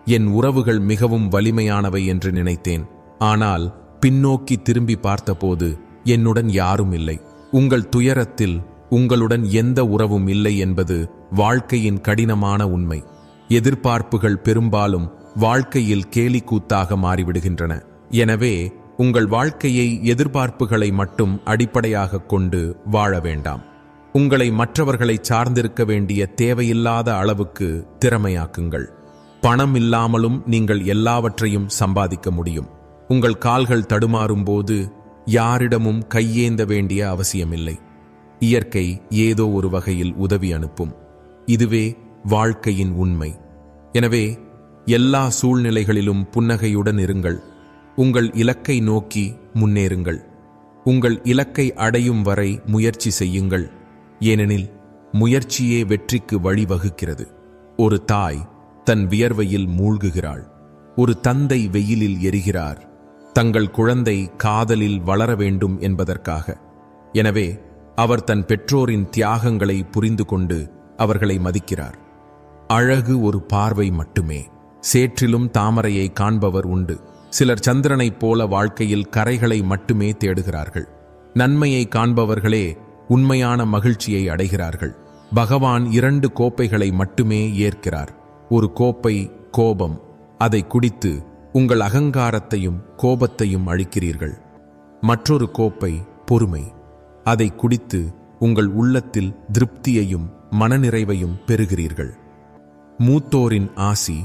என் உறவுகள் மிகவும் வலிமையானவை என்று நினைத்தேன், ஆனால் பின்னோக்கி திரும்பி பார்த்தபோது என்னுடன் யாரும் இல்லை. உங்கள் துயரத்தில் உங்களுடன் எந்த உறவும் இல்லை என்பது வாழ்க்கையின் கடினமான உண்மை. எதிர்பார்ப்புகள் பெரும்பாலும் வாழ்க்கையில் கேலிக்கூத்தாக மாறிவிடுகின்றன. எனவே உங்கள் வாழ்க்கையை எதிர்பார்ப்புகளை மட்டும் அடிப்படையாக கொண்டு வாழ வேண்டாம். உங்களை மற்றவர்களை சார்ந்திருக்க வேண்டிய தேவையில்லாத அளவுக்கு திறமையாக்குங்கள். பணம் இல்லாமலும் நீங்கள் எல்லாவற்றையும் சம்பாதிக்க முடியும். உங்கள் கால்கள் தடுமாறும் போது யாரிடமும் கையேந்த வேண்டிய அவசியமில்லை. இயற்கை ஏதோ ஒரு வகையில் உதவி அனுப்பும். இதுவே வாழ்க்கையின் உண்மை. எனவே எல்லா சூழ்நிலைகளிலும் புன்னகையுடன் இருங்கள். உங்கள் இலக்கை நோக்கி முன்னேறுங்கள். உங்கள் இலக்கை அடையும் வரை முயற்சி செய்யுங்கள். ஏனெனில் முயற்சியே வெற்றிக்கு வழிவகுக்கிறது. ஒரு தாய் தன் வியர்வையில் மூழ்குகிறாள். ஒரு தந்தை வெயிலில் எரிகிறார், தங்கள் குழந்தை காதலில் வளர வேண்டும் என்பதற்காக. எனவே அவர் தன் பெற்றோரின் தியாகங்களை புரிந்து கொண்டு அவர்களை மதிக்கிறார். அழகு ஒரு பார்வை மட்டுமே. சேற்றிலும் தாமரையை காண்பவர் உண்டு. சிலர் சந்திரனைப் போல வாழ்க்கையில் கரைகளை மட்டுமே தேடுகிறார்கள். நன்மையை காண்பவர்களே உண்மையான மகிழ்ச்சியை அடைகிறார்கள். பகவான் 2 கோப்பைகளை மட்டுமே ஏற்கிறார். ஒரு கோப்பை கோபம், அதை குடித்து உங்கள் அகங்காரத்தையும் கோபத்தையும் அழிக்கிறீர்கள். மற்றொரு கோப்பை பொறுமை, அதை குடித்து உங்கள் உள்ளத்தில் திருப்தியையும் மனநிறைவையும் பெறுகிறீர்கள். மூத்தோரின் ஆசி,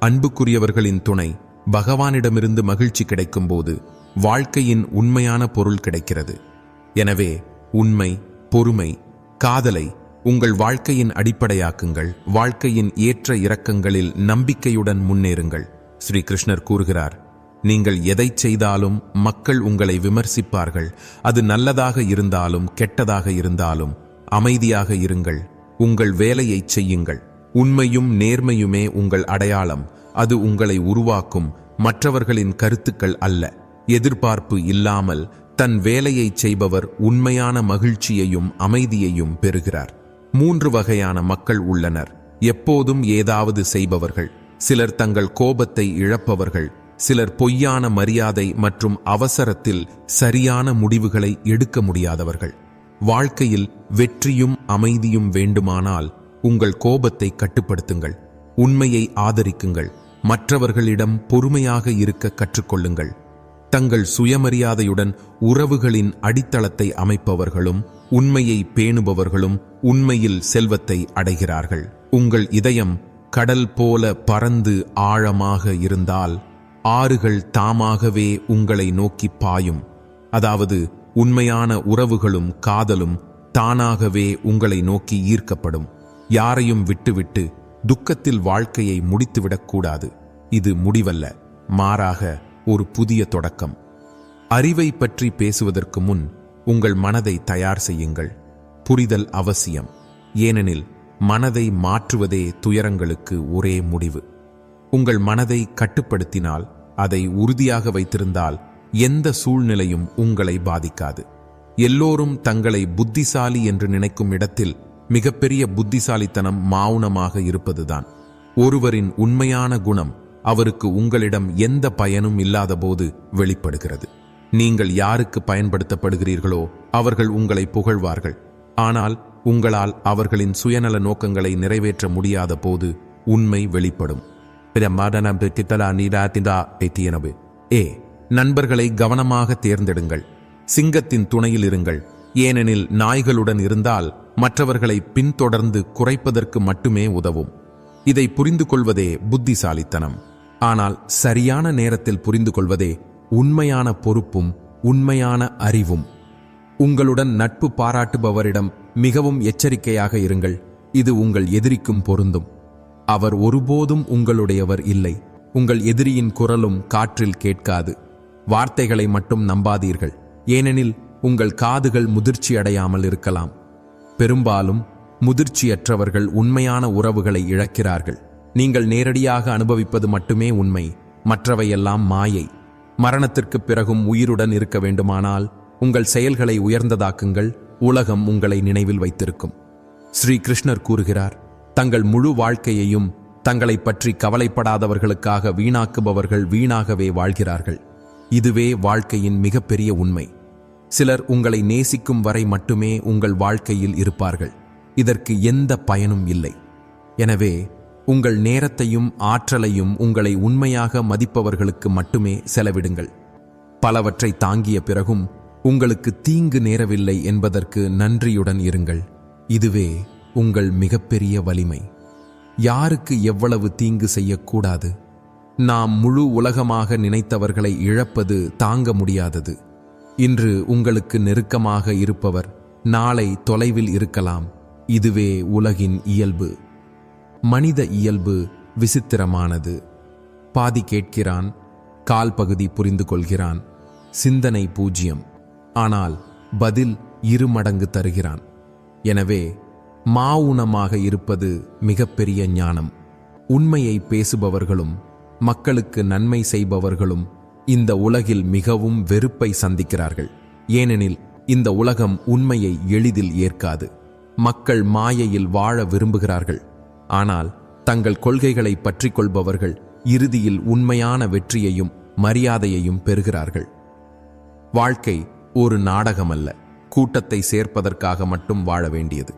அன்புக்குரியவர்களின் துணை, பகவானிடமிருந்து மகிழ்ச்சி கிடைக்கும்போது வாழ்க்கையின் உண்மையான பொருள் கிடைக்கிறது. எனவே உண்மை, பொறுமை, காதலை உங்கள் வாழ்க்கையின் அடிப்படையாக்குங்கள். வாழ்க்கையின் ஏற்ற இறக்கங்களில் நம்பிக்கையுடன் முன்னேறுங்கள். ஸ்ரீ கிருஷ்ணர் கூறுகிறார், நீங்கள் எதை செய்தாலும் மக்கள் உங்களை விமர்சிப்பார்கள். அது நல்லதாக இருந்தாலும் கெட்டதாக இருந்தாலும் அமைதியாக இருங்கள். உங்கள் வேலையை செய்யுங்கள். உண்மையும் நேர்மையுமே உங்கள் அடையாளம். அது உங்களை உருவாக்கும், மற்றவர்களின் கருத்துக்கள் அல்ல. எதிர்பார்ப்பு இல்லாமல் தன் வேலையை செய்பவர் உண்மையான மகிழ்ச்சியையும் அமைதியையும் பெறுகிறார். 3 வகையான மக்கள் உள்ளனர். எப்போதும் ஏதாவது செய்பவர்கள், சிலர் தங்கள் கோபத்தை இழப்பவர்கள், சிலர் பொய்யான மரியாதை மற்றும் அவசரத்தில் சரியான முடிவுகளை எடுக்க முடியாதவர்கள். வாழ்க்கையில் வெற்றியும் அமைதியும் வேண்டுமானால் உங்கள் கோபத்தை கட்டுப்படுத்துங்கள். உண்மையை ஆதரிக்குங்கள். மற்றவர்களிடம் பொறுமையாக இருக்க கற்றுக்கொள்ளுங்கள். தங்கள் சுயமரியாதையுடன் உறவுகளின் அடித்தளத்தை அமைப்பவர்களும் உண்மையை பேணுபவர்களும் உண்மையில் செல்வத்தை அடைகிறார்கள். உங்கள் இதயம் கடல் போல பரந்து ஆழமாக இருந்தால் ஆறுகள் தாமாகவே உங்களை நோக்கி பாயும். அதாவது உண்மையான உறவுகளும் காதலும் தானாகவே உங்களை நோக்கி ஈர்க்கப்படும். யாரையும் விட்டுவிட்டு துக்கத்தில் வாழ்க்கையை முடித்துவிடக்கூடாது. இது முடிவல்ல, மாறாக ஒரு புதிய தொடக்கம். அறிவை பற்றி பேசுவதற்கு முன் உங்கள் மனதை தயார் செய்யுங்கள். புரிதல் அவசியம். ஏனெனில் மனதை மாற்றுவதே துயரங்களுக்கு ஒரே முடிவு. உங்கள் மனதை கட்டுப்படுத்தினால், அதை உறுதியாக வைத்திருந்தால் எந்த சூழ்நிலையும் உங்களை பாதிக்காது. எல்லோரும் தங்களை புத்திசாலி என்று நினைக்கும் இடத்தில் மிகப்பெரிய புத்திசாலித்தனம் மௌனமாக இருப்பதுதான். ஒருவரின் உண்மையான குணம் அவருக்கு உங்களிடம் எந்த பயனும் இல்லாத போது வெளிப்படுகிறது. நீங்கள் யாருக்கு பயன்படுத்தப்படுகிறீர்களோ அவர்கள் உங்களை புகழ்வார்கள். ஆனால் உங்களால் அவர்களின் சுயநல நோக்கங்களை நிறைவேற்ற முடியாத போது உண்மை வெளிப்படும். நண்பர்களை கவனமாக தேர்ந்தெடுங்கள். சிங்கத்தின் துணையில் இருங்கள். ஏனெனில் நாய்களுடன் இருந்தால் மற்றவர்களை பின்தொடர்ந்து குறைப்பதற்கு மட்டுமே உதவும். இதை புரிந்து கொள்வதே புத்திசாலித்தனம். ஆனால் சரியான நேரத்தில் புரிந்து கொள்வதே உண்மையான பொறுப்பும் உண்மையான அறிவும். உங்களுடன் நட்பு பாராட்டுபவரிடம் மிகவும் எச்சரிக்கையாக இருங்கள். இது உங்கள் எதிரிக்கும் பொருந்தும். அவர் ஒருபோதும் உங்களுடையவர் இல்லை. உங்கள் எதிரியின் குரலும் காற்றில் கேட்காது. வார்த்தைகளை மட்டும் நம்பாதீர்கள். ஏனெனில் உங்கள் காதுகள் முதிர்ச்சி அடையாமல் இருக்கலாம். பெரும்பாலும் முதிர்ச்சியற்றவர்கள் உண்மையான உறவுகளை இழக்கிறார்கள். நீங்கள் நேரடியாக அனுபவிப்பது மட்டுமே உண்மை, மற்றவையெல்லாம் மாயை. மரணத்திற்கு பிறகும் உயிருடன் இருக்க வேண்டுமானால் உங்கள் செயல்களை உயர்ந்ததாக்குங்கள். உலகம் உங்களை நினைவில் வைத்திருக்கும். ஸ்ரீ கிருஷ்ணர் கூறுகிறார், தங்கள் முழு வாழ்க்கையையும் தங்களை பற்றி கவலைப்படாதவர்களுக்காக வீணாக்குபவர்கள் வீணாகவே வாழ்கிறார்கள். இதுவே வாழ்க்கையின் மிகப்பெரிய உண்மை. சிலர் உங்களை நேசிக்கும் வரை மட்டுமே உங்கள் வாழ்க்கையில் இருப்பார்கள். இதற்கு எந்த பயனும் இல்லை. எனவே உங்கள் நேரத்தையும் ஆற்றலையும் உங்களை உண்மையாக மதிப்பவர்களுக்கு மட்டுமே செலவிடுங்கள். பலவற்றை தாங்கிய பிறகும் உங்களுக்கு தீங்கு நேரவில்லை என்பதற்கு நன்றியுடன் இருங்கள். இதுவே உங்கள் மிகப்பெரிய வலிமை. யாருக்கு எவ்வளவு தீங்கு செய்யக்கூடாது? நாம் முழு உலகமாக நினைத்தவர்களை இழப்பது தாங்க முடியாதது. இன்று உங்களுக்கு நெருக்கமாக இருப்பவர் நாளை தொலைவில் இருக்கலாம். இதுவே உலகின் இயல்பு. மனித இயல்பு விசித்திரமானது. பாதி கேட்கிறான், கால் பகுதி புரிந்து கொள்கிறான். சிந்தனை 0, ஆனால் பதில் 2 மடங்கு தருகிறான். எனவே மௌனமாக இருப்பது மிகப்பெரிய ஞானம். உண்மையை பேசுபவர்களும் மக்களுக்கு நன்மை செய்பவர்களும் இந்த உலகில் மிகவும் வெறுப்பை சந்திக்கிறார்கள். ஏனெனில் இந்த உலகம் உண்மையை எளிதில் ஏற்காது. மக்கள் மாயையில் வாழ விரும்புகிறார்கள். ஆனால் தங்கள் கொள்கைகளை பற்றிக் கொள்பவர்கள் இறுதியில் உண்மையான வெற்றியையும் மரியாதையையும் பெறுகிறார்கள். வாழ்க்கை ஒரு நாடகமல்ல, கூட்டத்தை சேர்ப்பதற்காக மட்டும் வாழ வேண்டியது.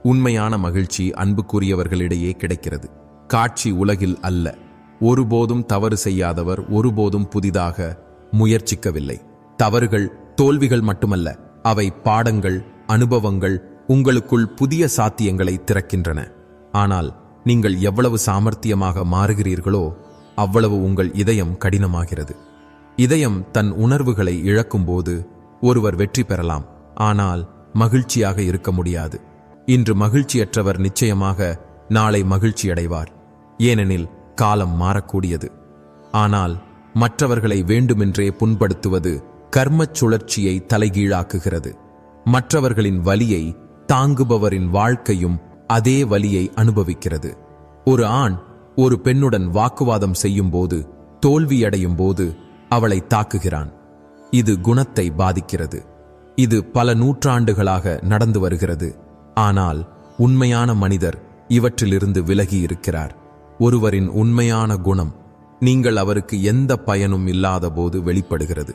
உண்மையான மகிழ்ச்சி அன்புக்குரியவர்களிடையே கிடைக்கிறது. காட்சி உலகில் அல்ல. ஒருபோதும் தவறு செய்யாதவர் ஒருபோதும் புதிதாக முயற்சிக்கவில்லை. தவறுகள் தோல்விகள் மட்டுமல்ல, அவை பாடங்கள், அனுபவங்கள், உங்களுக்குள் புதிய சாத்தியங்களை திறக்கின்றன. ஆனால் நீங்கள் எவ்வளவு சாமர்த்தியமாக மாறுகிறீர்களோ அவ்வளவு உங்கள் இதயம் கடினமாகிறது. இதயம் தன் உணர்வுகளை இழக்கும்போது ஒருவர் வெற்றி பெறலாம், ஆனால் மகிழ்ச்சியாக இருக்க முடியாது. இன்று மகிழ்ச்சியற்றவர் நிச்சயமாக நாளை மகிழ்ச்சியடைவார். ஏனெனில் காலம் மாறக்கூடியது. ஆனால் மற்றவர்களை வேண்டுமென்றே புண்படுத்துவது கர்மச் சுழற்சியை தலைகீழாக்குகிறது. மற்றவர்களின் வலியை தாங்குபவரின் வாழ்க்கையும் அதே வலியை அனுபவிக்கிறது. ஒரு ஆண் ஒரு பெண்ணுடன் வாக்குவாதம் செய்யும் போது, தோல்வியடையும் போது அவளை தாக்குகிறான். இது குணத்தை பாதிக்கிறது. இது பல நூற்றாண்டுகளாக நடந்து வருகிறது. ஆனால் உண்மையான மனிதர் இவற்றிலிருந்து விலகி இருக்கிறார். ஒருவரின் உண்மையான குணம் நீங்கள் அவருக்கு எந்த பயனும் இல்லாத போது வெளிப்படுகிறது.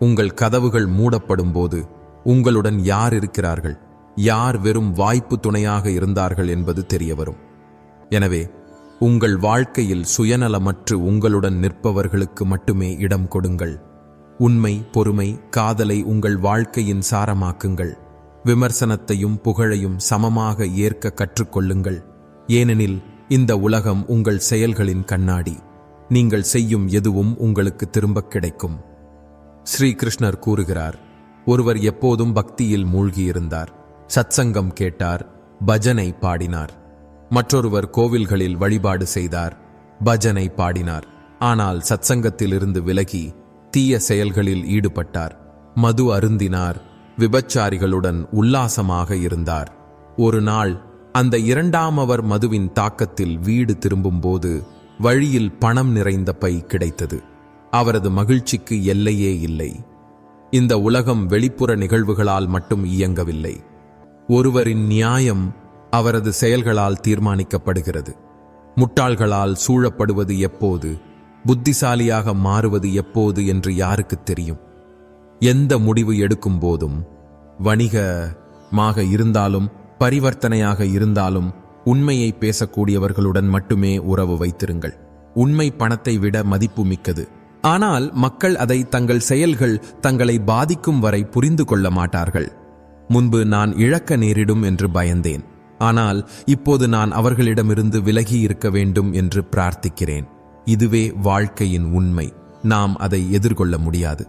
உங்கள் கதவுகள் மூடப்படும் போது உங்களுடன் யார் இருக்கிறார்கள், யார் வெறும் வாய்ப்பு துணையாக இருந்தார்கள் என்பது தெரியவரும். எனவே உங்கள் வாழ்க்கையில் சுயநலமற்று உங்களுடன் நிற்பவர்களுக்கு மட்டுமே இடம் கொடுங்கள். உண்மை, பொறுமை, காதலை உங்கள் வாழ்க்கையின் சாரமாக்குங்கள். விமர்சனத்தையும் புகழையும் சமமாக ஏற்க கற்றுக்கொள்ளுங்கள். ஏனெனில் இந்த உலகம் உங்கள் செயல்களின் கண்ணாடி. நீங்கள் செய்யும் எதுவும் உங்களுக்கு திரும்பக் கிடைக்கும். ஸ்ரீ கிருஷ்ணர் கூறுகிறார், ஒருவர் எப்போதும் பக்தியில் மூழ்கியிருந்தார். சத்சங்கம் கேட்டார், பஜனை பாடினார். மற்றொருவர் கோவில்களில் வழிபாடு செய்தார், பஜனை பாடினார். ஆனால் சத்சங்கத்திலிருந்து விலகி தீய செயல்களில் ஈடுபட்டார். மது அருந்தினார், விபச்சாரிகளுடன் உல்லாசமாக இருந்தார். ஒரு நாள் அந்த இரண்டாமவர் மதுவின் தாக்கத்தில் வீடு திரும்பும்போது வழியில் பணம் நிறைந்த பை கிடைத்தது. அவரது மகிழ்ச்சிக்கு எல்லையே இல்லை. இந்த உலகம் வெளிப்புற நிகழ்வுகளால் மட்டும் இயங்கவில்லை. ஒருவரின் நியாயம் அவரது செயல்களால் தீர்மானிக்கப்படுகிறது. முட்டாள்களால் சூழப்படுவது எப்போது, புத்திசாலியாக மாறுவது எப்போது என்று யாருக்கு தெரியும்? எந்த முடிவு எடுக்கும் போதும், வணிகமாக இருந்தாலும் பரிவர்த்தனையாக இருந்தாலும், உண்மையை பேசக்கூடியவர்களுடன் மட்டுமே உறவு வைத்திருங்கள். உண்மை பணத்தை விட மதிப்பு மிக்கது. ஆனால் மக்கள் அதை தங்கள் செயல்கள் தங்களை பாதிக்கும் வரை புரிந்து கொள்ள மாட்டார்கள். முன்பு நான் இழக்க நேரிடும் என்று பயந்தேன். ஆனால் இப்போது நான் அவர்களிடமிருந்து விலகி இருக்க வேண்டும் என்று பிரார்த்திக்கிறேன். இதுவே வாழ்க்கையின் உண்மை. நாம் அதை எதிர்கொள்ள முடியாது.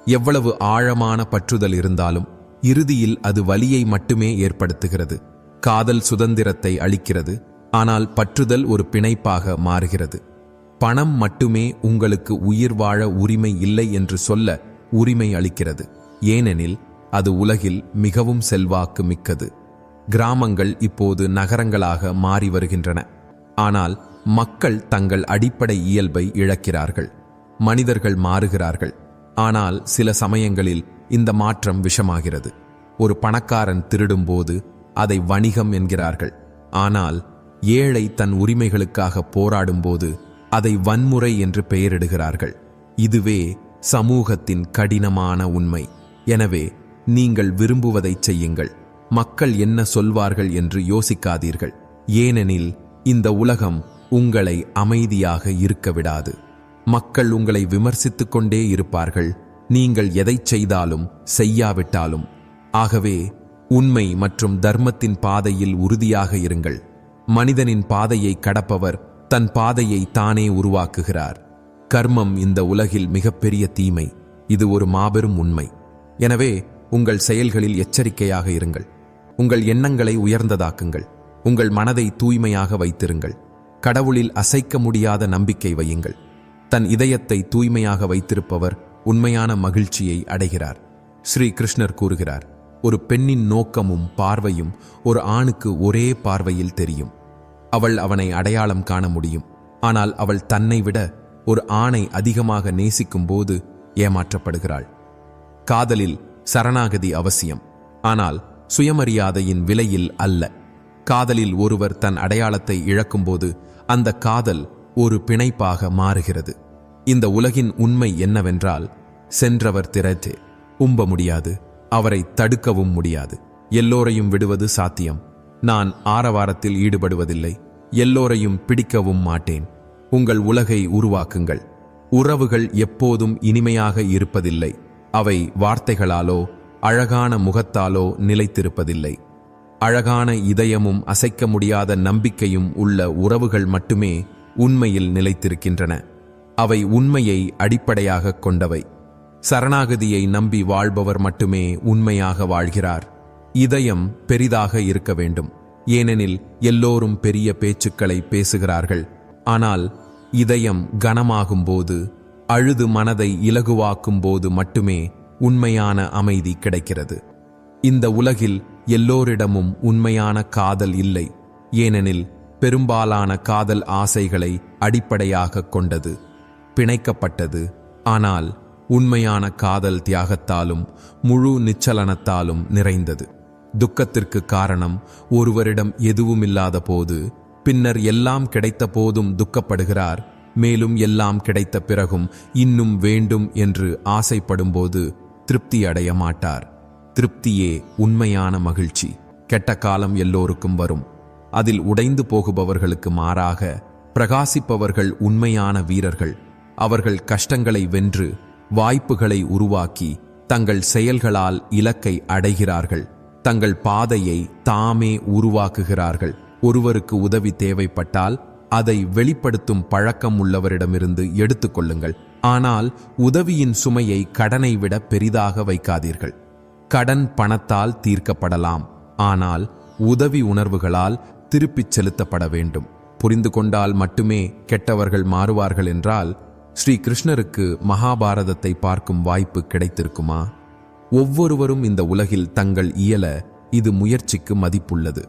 எவ்வளவு ஆழமான பற்றுதல் இருந்தாலும் இறுதியில் அது வலியை மட்டுமே ஏற்படுத்துகிறது. காதல் சுதந்திரத்தை அளிக்கிறது, ஆனால் பற்றுதல் ஒரு பிணைப்பாக மாறுகிறது. பணம் மட்டுமே உங்களுக்கு உயிர் வாழ உரிமை இல்லை என்று சொல்ல உரிமை அளிக்கிறது. ஏனெனில் அது உலகில் மிகவும் செல்வாக்கு மிக்கது. கிராமங்கள் இப்போது நகரங்களாக மாறி வருகின்றன. ஆனால் மக்கள் தங்கள் அடிப்படை இயல்பை இழக்கிறார்கள். மனிதர்கள் மாறுகிறார்கள். ஆனால் சில சமயங்களில் இந்த மாற்றம் விஷமாகிறது. ஒரு பணக்காரன் திருடும்போது அதை வணிகம் என்கிறார்கள். ஆனால் ஏழை தன் உரிமைகளுக்காக போராடும்போது அதை வன்முறை என்று பெயரிடுகிறார்கள். இதுவே சமூகத்தின் கடினமான உண்மை. எனவே நீங்கள் விரும்புவதை செய்யுங்கள். மக்கள் என்ன சொல்வார்கள் என்று யோசிக்காதீர்கள். ஏனெனில் இந்த உலகம் உங்களை அமைதியாக இருக்க விடாது. மக்கள் உங்களை விமர்சித்துக் கொண்டே இருப்பார்கள், நீங்கள் எதைச் செய்தாலும் செய்யாவிட்டாலும். ஆகவே உண்மை மற்றும் தர்மத்தின் பாதையில் உறுதியாக இருங்கள். மனிதனின் பாதையை கடப்பவர் தன் பாதையை தானே உருவாக்குகிறார். கர்மம் இந்த உலகில் மிகப்பெரிய தீமை. இது ஒரு மாபெரும் உண்மை. எனவே உங்கள் செயல்களில் எச்சரிக்கையாக இருங்கள். உங்கள் எண்ணங்களை உயர்ந்ததாக்குங்கள். உங்கள் மனதை தூய்மையாக வைத்திருங்கள். கடவுளில் அசைக்க முடியாத நம்பிக்கை வையுங்கள். தன் இதயத்தை தூய்மையாக வைத்திருப்பவர் உண்மையான மகிழ்ச்சியை அடைகிறார். ஸ்ரீ கிருஷ்ணர் கூறுகிறார், ஒரு பெண்ணின் நோக்கமும் பார்வையும் ஒரு ஆணுக்கு ஒரே பார்வையில் தெரியும். அவள் அவனை அடையாளம் காண முடியும். ஆனால் அவள் தன்னை விட ஒரு ஆணை அதிகமாக நேசிக்கும் போது ஏமாற்றப்படுகிறாள். காதலில் சரணாகதி அவசியம், ஆனால் சுயமரியாதையின் விலையில் அல்ல. காதலில் ஒருவர் தன் அடையாளத்தை இழக்கும்போது அந்த காதல் ஒரு பிணைப்பாக மாறுகிறது. இந்த உலகின் உண்மை என்னவென்றால், சென்றவர் திறத்தே உம்ப முடியாது, அவரை தடுக்கவும் முடியாது. எல்லோரையும் விடுவது சாத்தியம். நான் ஆரவாரத்தில் ஈடுபடுவதில்லை, எல்லோரையும் பிடிக்கவும் மாட்டேன். உங்கள் உலகை உருவாக்குங்கள். உறவுகள் எப்போதும் இனிமையாக இருப்பதில்லை. அவை வார்த்தைகளாலோ அழகான முகத்தாலோ நிலைத்திருப்பதில்லை. அழகான இதயமும் அசைக்க முடியாத நம்பிக்கையும் உள்ள உறவுகள் மட்டுமே உண்மையில் நிலைத்திருக்கின்றன. அவை உண்மையை அடிப்படையாக கொண்டவை. சரணாகதியை நம்பி வாழ்பவர் மட்டுமே உண்மையாக வாழ்கிறார். இதயம் பெரிதாக இருக்க வேண்டும், ஏனெனில் எல்லோரும் பெரிய பேச்சுக்களை பேசுகிறார்கள். ஆனால் இதயம் கனமாகும்போது, அழுது மனதை இலகுவாக்கும் போது மட்டுமே உண்மையான அமைதி கிடைக்கிறது. இந்த உலகில் எல்லோரிடமும் உண்மையான காதல் இல்லை, ஏனெனில் பெரும்பாலான காதல் ஆசைகளை அடிப்படையாக கொண்டது, பிணைக்கப்பட்டது. ஆனால் உண்மையான காதல் தியாகத்தாலும் முழு நிச்சலனத்தாலும் நிறைந்தது. துக்கத்திற்கு காரணம் ஒருவரிடம் எதுவுமில்லாத போது, பின்னர் எல்லாம் கிடைத்த போதும் துக்கப்படுகிறார். மேலும் எல்லாம் கிடைத்த பிறகும் இன்னும் வேண்டும் என்று ஆசைப்படும்போது திருப்தி அடைய மாட்டார். திருப்தியே உண்மையான மகிழ்ச்சி. கெட்ட காலம் எல்லோருக்கும் வரும். அதில் உடைந்து போகுபவர்களுக்கு மாறாக பிரகாசிப்பவர்கள் உண்மையான வீரர்கள். அவர்கள் கஷ்டங்களை வென்று வாய்ப்புகளை உருவாக்கி தங்கள் செயல்களால் இலக்கை அடைகிறார்கள். தங்கள் பாதையை தாமே உருவாக்குகிறார்கள். ஒருவருக்கு உதவி தேவைப்பட்டால் அதை வெளிப்படுத்தும் பழக்கம் உள்ளவரிடமிருந்து எடுத்துக்கொள்ளுங்கள். ஆனால் உதவியின் சுமையை கடனை விட பெரிதாக வைக்காதீர்கள். கடன் பணத்தால் தீர்க்கப்படலாம், ஆனால் உதவி உணர்வுகளால் திருப்பிச் செலுத்தப்பட வேண்டும். புரிந்து கொண்டால் மட்டுமே கெட்டவர்கள் மாறுவார்கள் என்றால், ஸ்ரீ கிருஷ்ணருக்கு மகாபாரதத்தை பார்க்கும் வாய்ப்பு கிடைத்திருக்குமா? ஒவ்வொருவரும் இந்த உலகில் தங்கள் இயல இது முயற்சிக்கு மதிப்புள்ளது.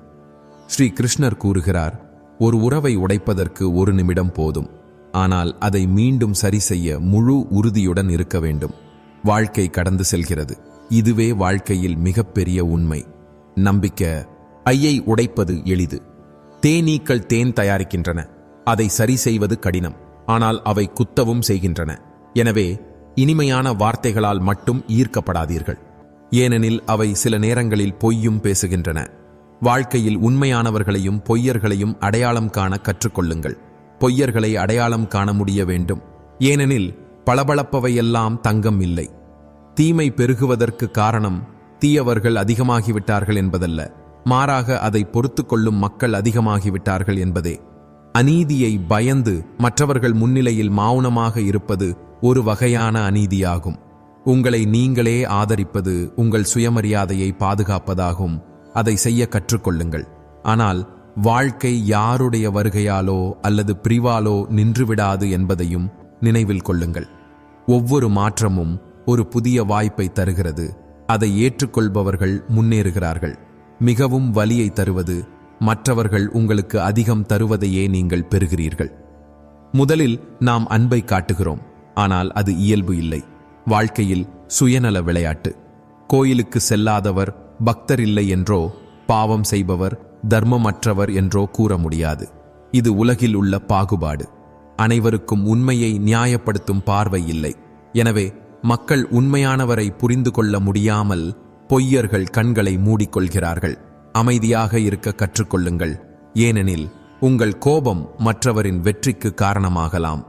ஸ்ரீ கிருஷ்ணர் கூறுகிறார், ஒரு உறவை உடைப்பதற்கு 1 நிமிடம் போதும், ஆனால் அதை மீண்டும் சரி செய்ய முழு உறுதியுடன் இருக்க வேண்டும். வாழ்க்கை கடந்து செல்கிறது. இதுவே வாழ்க்கையில் மிகப்பெரிய உண்மை. நம்பிக்கை. ஐயை உடைப்பது எளிது. தேனீக்கள் தேன் தயாரிக்கின்றன. அதை சரி செய்வது கடினம், ஆனால் அவை குத்தவும் செய்கின்றன. எனவே இனிமையான வார்த்தைகளால் மட்டும் ஈர்க்கப்படாதீர்கள், ஏனெனில் அவை சில நேரங்களில் பொய்யும் பேசுகின்றன. வாழ்க்கையில் உண்மையானவர்களையும் பொய்யர்களையும் அடையாளம் காண கற்றுக்கொள்ளுங்கள். பொய்யர்களை அடையாளம் காண முடிய வேண்டும், ஏனெனில் பளபளப்பவையெல்லாம் தங்கம் இல்லை. தீமை பெருகுவதற்கு காரணம் தீயவர்கள் அதிகமாகிவிட்டார்கள் என்பதல்ல, மாறாக அதை பொறுத்து கொள்ளும் மக்கள் அதிகமாகிவிட்டார்கள் என்பதே. அநீதியை பயந்து மற்றவர்கள் முன்னிலையில் மௌனமாக இருப்பது ஒரு வகையான அநீதியாகும். உங்களை நீங்களே ஆதரிப்பது உங்கள் சுயமரியாதையை பாதுகாப்பதாகும். அதை செய்ய கற்றுக்கொள்ளுங்கள். ஆனால் வாழ்க்கை யாருடைய வருகையாலோ அல்லது பிரிவாலோ நின்றுவிடாது என்பதையும் நினைவில் கொள்ளுங்கள். ஒவ்வொரு மாற்றமும் ஒரு புதிய வாய்ப்பை தருகிறது. அதை ஏற்றுக்கொள்பவர்கள் முன்னேறுகிறார்கள். மிகவும் வலியை தருவது மற்றவர்கள் உங்களுக்கு அதிகம் தருவதையே நீங்கள் பெறுகிறீர்கள். முதலில் நாம் அன்பை காட்டுகிறோம், ஆனால் அது இயல்பு இல்லை. வாழ்க்கையில் சுயநல விளையாட்டு. கோயிலுக்கு செல்லாதவர் பக்தர் இல்லை என்றோ, பாவம் செய்பவர் தர்மமற்றவர் என்றோ கூற முடியாது. இது உலகில் உள்ள பாகுபாடு. அனைவருக்கும் உண்மையை நியாயப்படுத்தும் பார்வை இல்லை. எனவே மக்கள் உண்மையானவரை புரிந்து கொள்ள முடியாமல் பொய்யர்கள் கண்களை மூடிக்கொள்கிறார்கள். அமைதியாக இருக்க கற்றுக்கொள்ளுங்கள், ஏனெனில் உங்கள் கோபம் மற்றவரின் வெற்றிக்கு காரணமாகலாம்.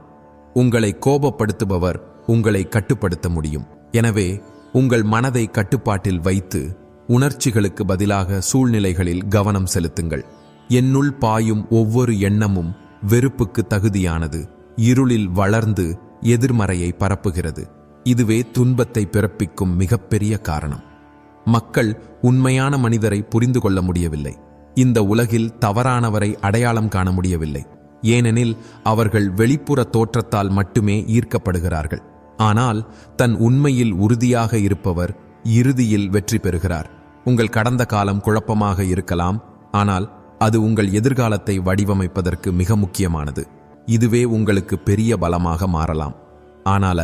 உங்களை கோபப்படுத்துபவர் உங்களை கட்டுப்படுத்த முடியும். எனவே உங்கள் மனதை கட்டுப்பாட்டில் வைத்து உணர்ச்சிகளுக்கு பதிலாக சூழ்நிலைகளில் கவனம் செலுத்துங்கள். என்னுள் பாயும் ஒவ்வொரு எண்ணமும் வெறுப்புக்கு தகுதியானது. இருளில் வளர்ந்து எதிர்மறையை பரப்புகிறது. இதுவே துன்பத்தை பிறப்பிக்கும் மிகப்பெரிய காரணம். மக்கள் உண்மையான மனிதரை புரிந்து கொள்ள முடியவில்லை. இந்த உலகில் தவறானவரை அடையாளம் காண முடியவில்லை, ஏனெனில் அவர்கள் வெளிப்புற தோற்றத்தால் மட்டுமே ஈர்க்கப்படுகிறார்கள். ஆனால் தன் உண்மையில் உறுதியாக இருப்பவர் இறுதியில் வெற்றி பெறுகிறார். உங்கள் கடந்த காலம் குழப்பமாக இருக்கலாம், ஆனால் அது உங்கள் எதிர்காலத்தை வடிவமைப்பதற்கு மிக முக்கியமானது. இதுவே உங்களுக்கு பெரிய பலமாக மாறலாம். ஆனால்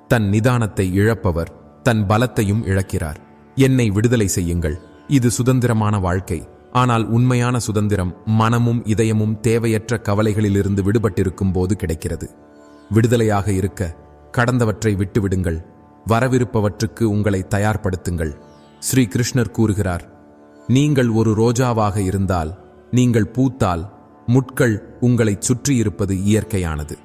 தன் நிதானத்தை இழப்பவர் தன் பலத்தையும் இழக்கிறார். என்னை விடுதலை செய்யுங்கள், இது சுதந்திரமான வாழ்க்கை. ஆனால் உண்மையான சுதந்திரம் மனமும் இதயமும் தேவையற்ற கவலைகளிலிருந்து விடுபட்டிருக்கும் போது கிடைக்கிறது. விடுதலையாக இருக்க கடந்தவற்றை விட்டுவிடுங்கள், வரவிருப்பவற்றுக்கு உங்களை தயார்படுத்துங்கள். ஸ்ரீ கிருஷ்ணர் கூறுகிறார், நீங்கள் ஒரு ரோஜாவாக இருந்தால், நீங்கள் பூத்தால் முட்கள் உங்களை சுற்றியிருப்பது இயற்கையானது.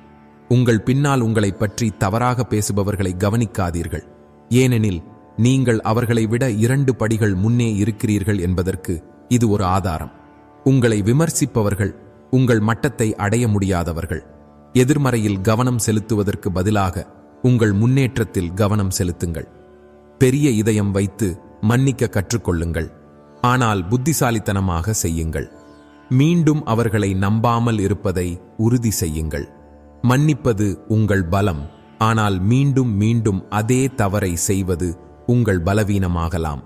உங்கள் பின்னால் உங்களை பற்றி தவறாக பேசுபவர்களை கவனிக்காதீர்கள், ஏனெனில் நீங்கள் அவர்களை விட 2 படிகள் முன்னே இருக்கிறீர்கள் என்பதற்கு இது ஒரு ஆதாரம். உங்களை விமர்சிப்பவர்கள் உங்கள் மட்டத்தை அடைய முடியாதவர்கள். எதிர்மறையில் கவனம் செலுத்துவதற்கு பதிலாக உங்கள் முன்னேற்றத்தில் கவனம் செலுத்துங்கள். பெரிய இதயம் வைத்து மன்னிக்க கற்றுக்கொள்ளுங்கள், ஆனால் புத்திசாலித்தனமாக செய்யுங்கள். மீண்டும் அவர்களை நம்பாமல் இருப்பதை உறுதி செய்யுங்கள். மன்னிப்பது உங்கள் பலம், ஆனால் மீண்டும் மீண்டும் அதே தவறை செய்வது உங்கள் பலவீனமாகலாம்.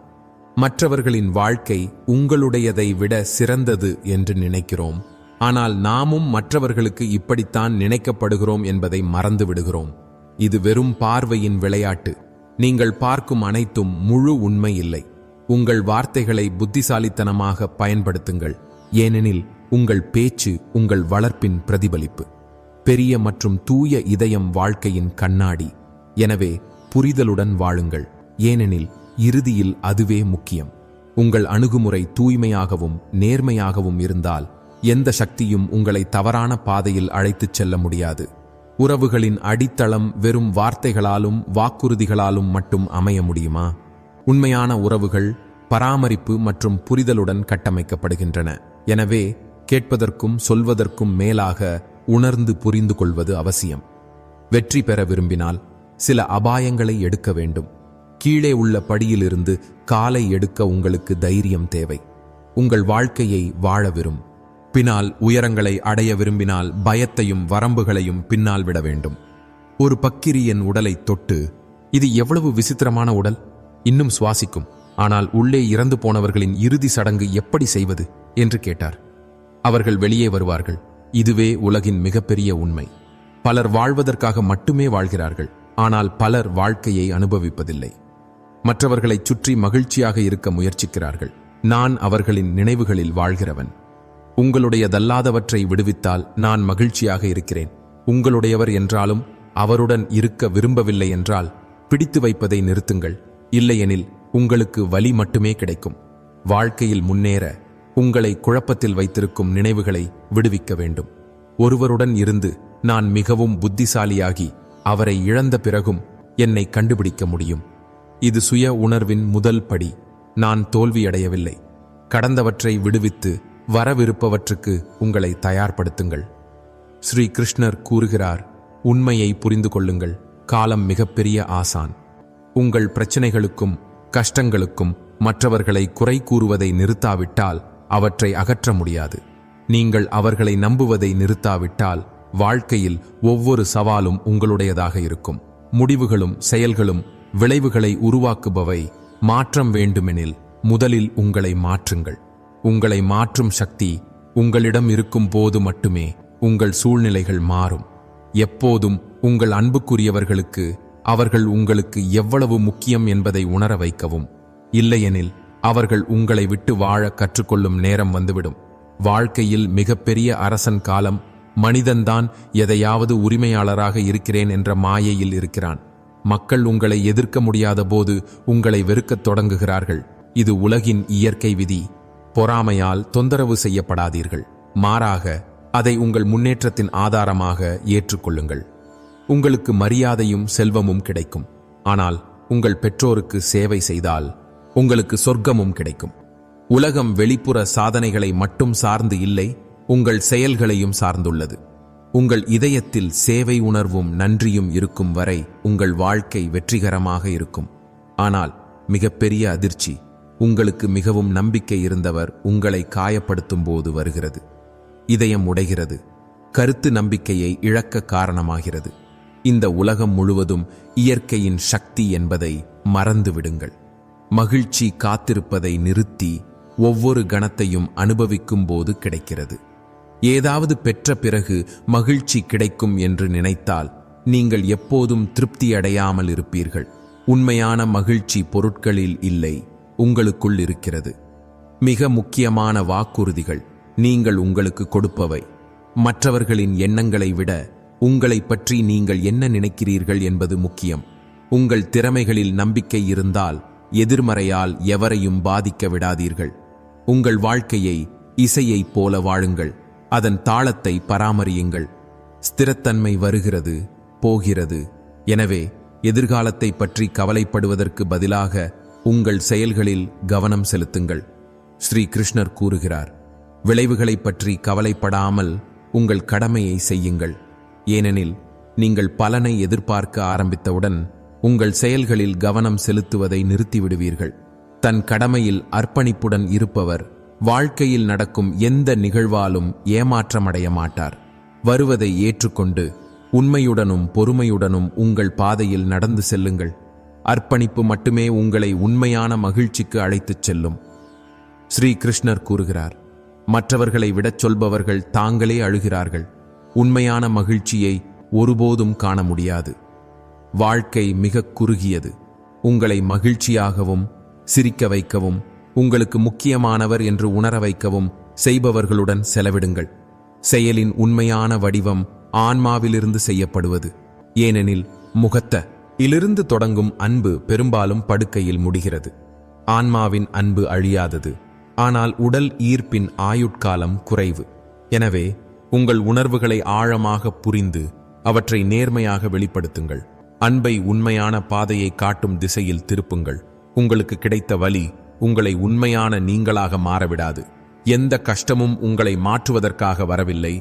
மற்றவர்களின் வாழ்க்கை உங்களுடையதை விட சிறந்தது என்று நினைக்கிறோம், ஆனால் நாமும் மற்றவர்களுக்கு இப்படித்தான் நினைக்கப்படுகிறோம் என்பதை மறந்து விடுகிறோம். இது வெறும் பார்வையின் விளையாட்டு. நீங்கள் பார்க்கும் அனைத்தும் முழு உண்மை இல்லை. உங்கள் வார்த்தைகளை புத்திசாலித்தனமாக பயன்படுத்துங்கள், ஏனெனில் உங்கள் பேச்சு உங்கள் வளர்ப்பின் பிரதிபலிப்பு. பெரிய மற்றும் தூய இதயம் வாழ்க்கையின் கண்ணாடி. எனவே புரிதலுடன் வாழுங்கள், ஏனெனில் இறுதியில் அதுவே முக்கியம். உங்கள் அணுகுமுறை தூய்மையாகவும் நேர்மையாகவும் இருந்தால் எந்த சக்தியும் உங்களை தவறான பாதையில் அழைத்துச் செல்ல முடியாது. உறவுகளின் அடித்தளம் வெறும் வார்த்தைகளாலும் வாக்குறுதிகளாலும் மட்டும் அமைய முடியுமா? உண்மையான உறவுகள் பராமரிப்பு மற்றும் புரிதலுடன் கட்டமைக்கப்படுகின்றன. எனவே கேட்பதற்கும் சொல்வதற்கும் மேலாக உணர்ந்து புரிந்து கொள்வது அவசியம். வெற்றி பெற விரும்பினால் சில அபாயங்களை எடுக்க வேண்டும். கீழே உள்ள படியிலிருந்து காலை எடுக்க உங்களுக்கு தைரியம் தேவை. உங்கள் வாழ்க்கையை வாழ பின்னால் உயரங்களை அடைய விரும்பினால் பயத்தையும் வரம்புகளையும் பின்னால் விட வேண்டும். ஒரு பக்கிரி என் உடலை தொட்டு, இது எவ்வளவு விசித்திரமான உடல், இன்னும் சுவாசிக்கும், ஆனால் உள்ளே இறந்து போனவர்களின் இறுதி சடங்கு எப்படி செய்வது என்று கேட்டார். அவர்கள் வெளியே வருவார்கள். இதுவே உலகின் மிகப்பெரிய உண்மை. பலர் வாழ்வதற்காக மட்டுமே வாழ்கிறார்கள், ஆனால் பலர் வாழ்க்கையை அனுபவிப்பதில்லை. மற்றவர்களைச் சுற்றி மகிழ்ச்சியாக இருக்க முயற்சிக்கிறார்கள். நான் அவர்களின் நினைவுகளில் வாழ்கிறவன். உங்களுடையதல்லாதவற்றை விடுவித்தால் நான் மகிழ்ச்சியாக இருக்கிறேன். உங்களுடையவர் என்றாலும் அவருடன் இருக்க விரும்பவில்லை என்றால் பிடித்து வைப்பதை நிறுத்துங்கள். இல்லையெனில் உங்களுக்கு வலி மட்டுமே கிடைக்கும். வாழ்க்கையில் முன்னேற உங்களை குழப்பத்தில் வைத்திருக்கும் நினைவுகளை விடுவிக்க வேண்டும். ஒருவருடன் இருந்து நான் மிகவும் புத்திசாலியாகி அவரை இழந்த பிறகும் என்னை கண்டுபிடிக்க முடியும். இது சுய உணர்வின் முதல் படி. நான் தோல்வியடையவில்லை. கடந்தவற்றை விடுவித்து வரவிருப்பவற்றுக்கு உங்களை தயார்படுத்துங்கள். ஸ்ரீ கிருஷ்ணர் கூறுகிறார், உண்மையை புரிந்து கொள்ளுங்கள். காலம் மிகப்பெரிய ஆசான். உங்கள் பிரச்சனைகளுக்கும் கஷ்டங்களுக்கும் மற்றவர்களை குறை கூறுவதை நிறுத்தாவிட்டால் அவற்றை அகற்ற முடியாது. நீங்கள் அவர்களை நம்புவதை நிறுத்தாவிட்டால் வாழ்க்கையில் ஒவ்வொரு சவாலும் உங்களுடையதாக இருக்கும். முடிவுகளும் செயல்களும் விளைவுகளை உருவாக்குபவை. மாற்றம் வேண்டுமெனில் முதலில் உங்களை மாற்றுங்கள். உங்களை மாற்றும் சக்தி உங்களிடம் இருக்கும் போது மட்டுமே உங்கள் சூழ்நிலைகள் மாறும். எப்போதும் உங்கள் அன்புக்குரியவர்களுக்கு அவர்கள் உங்களுக்கு எவ்வளவு முக்கியம் என்பதை உணர வைக்கவும். இல்லையெனில் அவர்கள் உங்களை விட்டு வாழ கற்றுக்கொள்ளும் நேரம் வந்துவிடும். வாழ்க்கையில் மிகப்பெரிய அரசன் காலம். மனிதன்தான் எதையாவது உரிமையாளராக இருக்கிறேன் என்ற மாயையில் இருக்கிறான். மக்கள் உங்களை எதிர்க்க முடியாத போது உங்களை வெறுக்கத் தொடங்குகிறார்கள். இது உலகின் இயற்கை விதி. பொறாமையால் தொந்தரவு செய்யப்படாதீர்கள். மாறாக அதை உங்கள் முன்னேற்றத்தின் ஆதாரமாக ஏற்றுக்கொள்ளுங்கள். உங்களுக்கு மரியாதையும் செல்வமும் கிடைக்கும். ஆனால் உங்கள் பெற்றோருக்கு சேவை செய்தால் உங்களுக்கு சொர்க்கமும் கிடைக்கும். உலகம் வெளிப்புற சாதனைகளை மட்டும் சார்ந்து இல்லை, உங்கள் செயல்களையும் சார்ந்துள்ளது. உங்கள் இதயத்தில் சேவை உணர்வும் நன்றியும் இருக்கும் வரை உங்கள் வாழ்க்கை வெற்றிகரமாக இருக்கும். ஆனால் மிகப்பெரிய அதிர்ச்சி, உங்களுக்கு மிகவும் நம்பிக்கை இருந்தவர் உங்களை காயப்படுத்தும் போது வருகிறது. இதயம் உடைகிறது. கருத்து நம்பிக்கையை இழக்க காரணமாகிறது. இந்த உலகம் முழுவதும் இயற்கையின் சக்தி என்பதை மறந்துவிடுங்கள். மகிழ்ச்சி காத்திருப்பதை நிறுத்தி ஒவ்வொரு கணத்தையும் அனுபவிக்கும் போது கிடைக்கிறது. ஏதாவது பெற்ற பிறகு மகிழ்ச்சி கிடைக்கும் என்று நினைத்தால் நீங்கள் எப்போதும் திருப்தி அடையாமல் இருப்பீர்கள். உண்மையான மகிழ்ச்சி பொருட்களில் இல்லை, உங்களுக்குள் இருக்கிறது. மிக முக்கியமான வாக்குறுதிகள் நீங்கள் உங்களுக்கு கொடுப்பவை. மற்றவர்களின் எண்ணங்களை விட உங்களை பற்றி நீங்கள் என்ன நினைக்கிறீர்கள் என்பது முக்கியம். உங்கள் திறமைகளில் நம்பிக்கை இருந்தால் எதிர்மறையால் எவரையும் பாதிக்க விடாதீர்கள். உங்கள் வாழ்க்கையை இசையைப் போல வாழுங்கள், அதன் தாளத்தை பராமரியுங்கள். ஸ்திரத்தன்மை வருகிறது, போகிறது. எனவே எதிர்காலத்தை பற்றி கவலைப்படுவதற்கு பதிலாக உங்கள் செயல்களில் கவனம் செலுத்துங்கள். ஸ்ரீ கிருஷ்ணர் கூறுகிறார், விளைவுகளை பற்றி கவலைப்படாமல் உங்கள் கடமையை செய்யுங்கள். ஏனெனில் நீங்கள் பலனை எதிர்பார்க்க ஆரம்பித்தவுடன் உங்கள் செயல்களில் கவனம் செலுத்துவதை நிறுத்திவிடுவீர்கள். தன் கடமையில் அர்ப்பணிப்புடன் இருப்பவர் வாழ்க்கையில் நடக்கும் எந்த நிகழ்வாலும் ஏமாற்றமடைய மாட்டார். வருவதை ஏற்றுக்கொண்டு உண்மையுடனும் பொறுமையுடனும் உங்கள் பாதையில் நடந்து செல்லுங்கள். அர்ப்பணிப்பு மட்டுமே உங்களை உண்மையான மகிழ்ச்சிக்கு அழைத்துச் செல்லும். ஸ்ரீ கிருஷ்ணர் கூறுகிறார், மற்றவர்களை விடச் சொல்பவர்கள் தாங்களே அழுகிறார்கள். உண்மையான மகிழ்ச்சியை ஒருபோதும் காண முடியாது. வாழ்க்கை மிக குறுகியது. உங்களை மகிழ்ச்சியாகவும் சிரிக்க வைக்கவும் உங்களுக்கு முக்கியமானவர் என்று உணர வைக்கவும் செய்பவர்களுடன் செலவிடுங்கள். செயலின் உண்மையான வடிவம் ஆன்மாவிலிருந்து செய்யப்படுவது. ஏனெனில் இலிருந்து தொடங்கும் அன்பு பெரும்பாலும் படுக்கையில் முடிகிறது. ஆன்மாவின் அன்பு அழியாதது, ஆனால் உடல் ஈர்ப்பின் ஆயுட்காலம் குறைவு. எனவே உங்கள் உணர்வுகளை ஆழமாக புரிந்து அவற்றை நேர்மையாக வெளிப்படுத்துங்கள். அன்பை உண்மையான பாதையை காட்டும் திசையில் திருப்புங்கள். உங்களுக்கு கிடைத்த வலி உங்களை உண்மையான நீங்களாக மாறவிடாது. எந்த கஷ்டமும் உங்களை மாற்றுவதற்காக வரவில்லை,